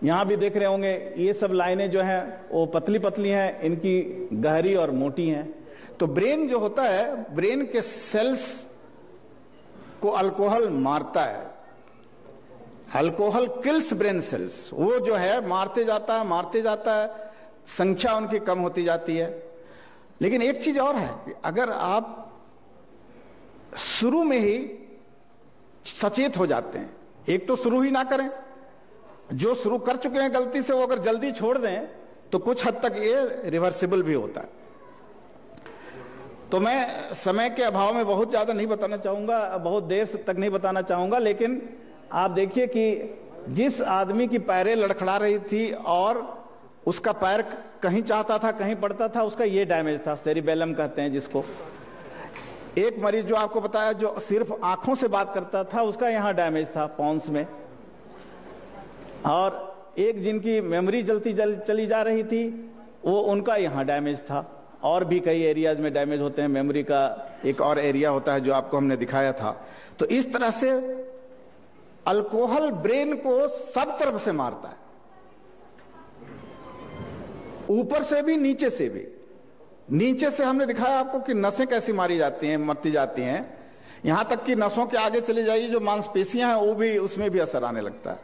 यहां भी देख रहे होंगे ये सब लाइनें जो हैं वो पतली पतली हैं, इनकी गहरी और मोटी हैं। तो ब्रेन जो होता है, ब्रेन के सेल्स को अल्कोहल मारता है। अल्कोहल किल्स ब्रेन सेल्स, वो जो है मारते जाता है, संख्या उनकी कम होती जाती है। लेकिन एक चीज और है कि अगर आप शुरू में ही सचेत हो जाते हैं, एक तो शुरू ही ना करें, जो शुरू कर चुके हैं गलती से वो अगर जल्दी छोड़ दें तो कुछ हद तक ये रिवर्सिबल भी होता है। तो मैं समय के अभाव में बहुत ज्यादा नहीं बताना चाहूंगा, बहुत देर तक नहीं बताना चाहूंगा, लेकिन आप देखिए कि जिस आदमी की पैरें लड़खड़ा रही थी और उसका पैर कहीं चाहता था कहीं पड़ता था, उसका ये डैमेज था, सेरिबेलम कहते हैं जिसको। एक मरीज जो आपको बताया, जो सिर्फ आंखों से बात करता था, उसका यहां डैमेज था पॉन्स में। और एक जिनकी मेमोरी चली जा रही थी, वो उनका यहां डैमेज था। और भी कई एरियाज में डैमेज होते हैं, मेमोरी का एक और एरिया होता है जो आपको हमने दिखाया था। तो इस तरह से अल्कोहल ब्रेन को सब तरफ से मारता है, ऊपर से भी नीचे से भी। नीचे से हमने दिखाया आपको कि नसें कैसी मारी जाती हैं, मरती जाती हैं, यहां तक कि नसों के आगे चली जाइए, जो मांसपेशियां हैं वो भी, उसमें भी असर आने लगता है,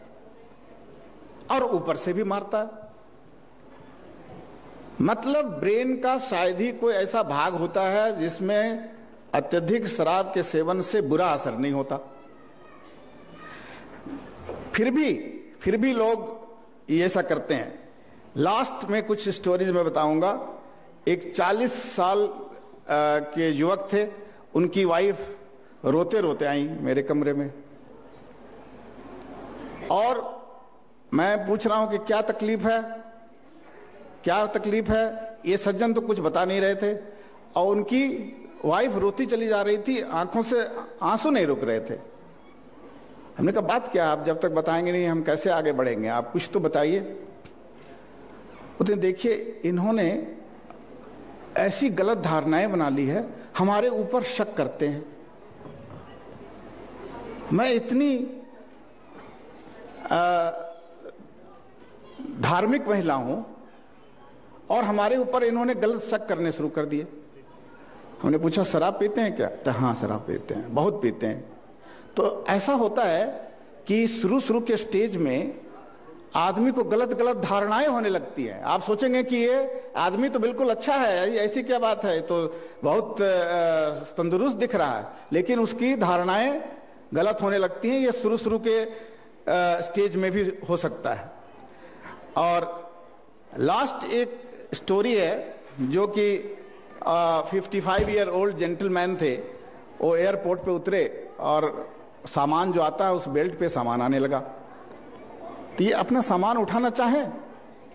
और ऊपर से भी मारता है। मतलब ब्रेन का शायद ही कोई ऐसा भाग होता है जिसमें अत्यधिक शराब के सेवन से बुरा असर नहीं होता। फिर भी लोग ये ऐसा करते हैं। लास्ट में कुछ स्टोरीज में बताऊंगा। एक 40 साल के युवक थे, उनकी वाइफ रोते रोते आई मेरे कमरे में, और मैं पूछ रहा हूं कि क्या तकलीफ है, क्या तकलीफ है। ये सज्जन तो कुछ बता नहीं रहे थे, और उनकी वाइफ रोती चली जा रही थी, आंखों से आंसू नहीं रुक रहे थे। हमने कहा बात क्या, आप जब तक बताएंगे नहीं हम कैसे आगे बढ़ेंगे, आप कुछ तो बताइए। बोलते देखिए इन्होंने ऐसी गलत धारणाएं बना ली है, हमारे ऊपर शक करते हैं। मैं इतनी धार्मिक महिला हूं और हमारे ऊपर इन्होंने गलत शक करने शुरू कर दिए। हमने पूछा शराब पीते हैं क्या? तो हाँ शराब पीते हैं, बहुत पीते हैं। तो ऐसा होता है कि शुरू के स्टेज में आदमी को गलत गलत धारणाएं होने लगती हैं। आप सोचेंगे कि ये आदमी तो बिल्कुल अच्छा है, ऐसी क्या बात है, तो बहुत तंदुरुस्त दिख रहा है, लेकिन उसकी धारणाएं गलत होने लगती हैं। ये शुरू के स्टेज में भी हो सकता है। और लास्ट एक स्टोरी है जो कि 55 ईयर ओल्ड जेंटलमैन थे। वो एयरपोर्ट पे उतरे और सामान जो आता है उस बेल्ट पे सामान आने लगा। तो ये अपना सामान उठाना चाहे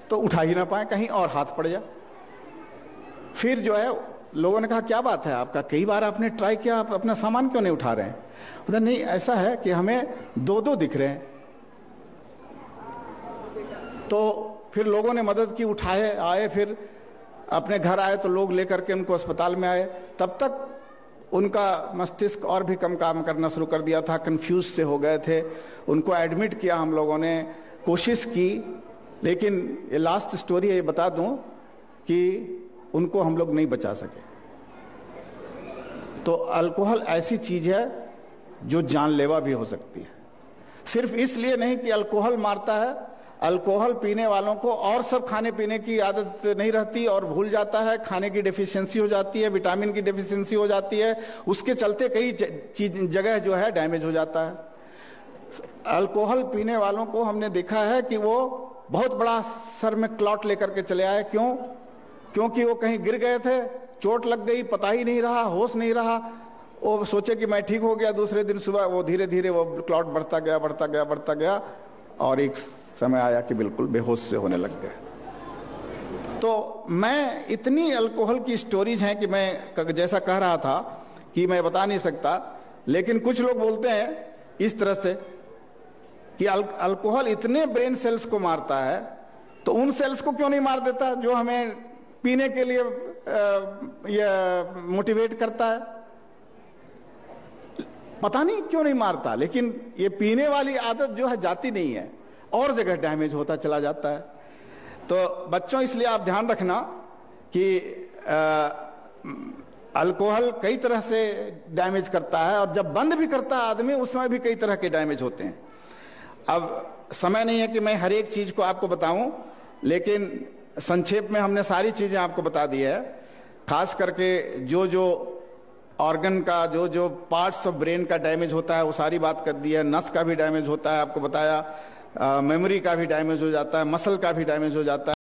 तो उठा ही ना पाए, कहीं और हाथ पड़ जाए। फिर जो है लोगों ने कहा क्या बात है आपका, कई बार आपने ट्राई किया, आप अपना सामान क्यों नहीं उठा रहे हैं? उधर नहीं, ऐसा है कि हमें दो दिख रहे हैं। तो फिर लोगों ने मदद की, उठाए, आए, फिर अपने घर आए तो लोग लेकर के उनको अस्पताल में आए। तब तक उनका मस्तिष्क और भी कम काम करना शुरू कर दिया था, कंफ्यूज से हो गए थे। उनको एडमिट किया हम लोगों ने, कोशिश की, लेकिन ये लास्ट स्टोरी है, ये बता दूं कि उनको हम लोग नहीं बचा सके। तो अल्कोहल ऐसी चीज है जो जानलेवा भी हो सकती है। सिर्फ इसलिए नहीं कि अल्कोहल मारता है, अल्कोहल पीने वालों को और सब खाने पीने की आदत नहीं रहती और भूल जाता है, खाने की डेफिशिएंसी हो जाती है, विटामिन की डेफिशिएंसी हो जाती है, उसके चलते कई जगह जो है डैमेज हो जाता है। अल्कोहल पीने वालों को हमने देखा है कि वो बहुत बड़ा सर में क्लॉट लेकर के चले आए। क्यों? क्योंकि वो कहीं गिर गए थे, चोट लग गई, पता ही नहीं रहा, होश नहीं रहा। वो सोचे कि मैं ठीक हो गया, दूसरे दिन सुबह वो धीरे धीरे वो क्लॉट बढ़ता गया और एक समय आया कि बिल्कुल बेहोश से होने लग गए। तो मैं इतनी अल्कोहल की स्टोरीज हैं कि मैं जैसा कह रहा था कि मैं बता नहीं सकता, लेकिन कुछ लोग बोलते हैं इस तरह से कि अल्कोहल इतने ब्रेन सेल्स को मारता है, तो उन सेल्स को क्यों नहीं मार देता जो हमें पीने के लिए मोटिवेट करता है? पता नहीं क्यों नहीं मारता, लेकिन ये पीने वाली आदत जो है जाती नहीं है और जगह डैमेज होता चला जाता है। तो बच्चों, इसलिए आप ध्यान रखना कि अल्कोहल कई तरह से डैमेज करता है, और जब बंद भी करता है आदमी उस समय भी कई तरह के डैमेज होते हैं। अब समय नहीं है कि मैं हर एक चीज को आपको बताऊं, लेकिन संक्षेप में हमने सारी चीजें आपको बता दी है। खास करके जो ऑर्गन का जो पार्ट्स ऑफ ब्रेन का डैमेज होता है वो सारी बात कर दी है। नस का भी डैमेज होता है, आपको बताया, मेमोरी का भी डैमेज हो जाता है, मसल का भी डैमेज हो जाता है।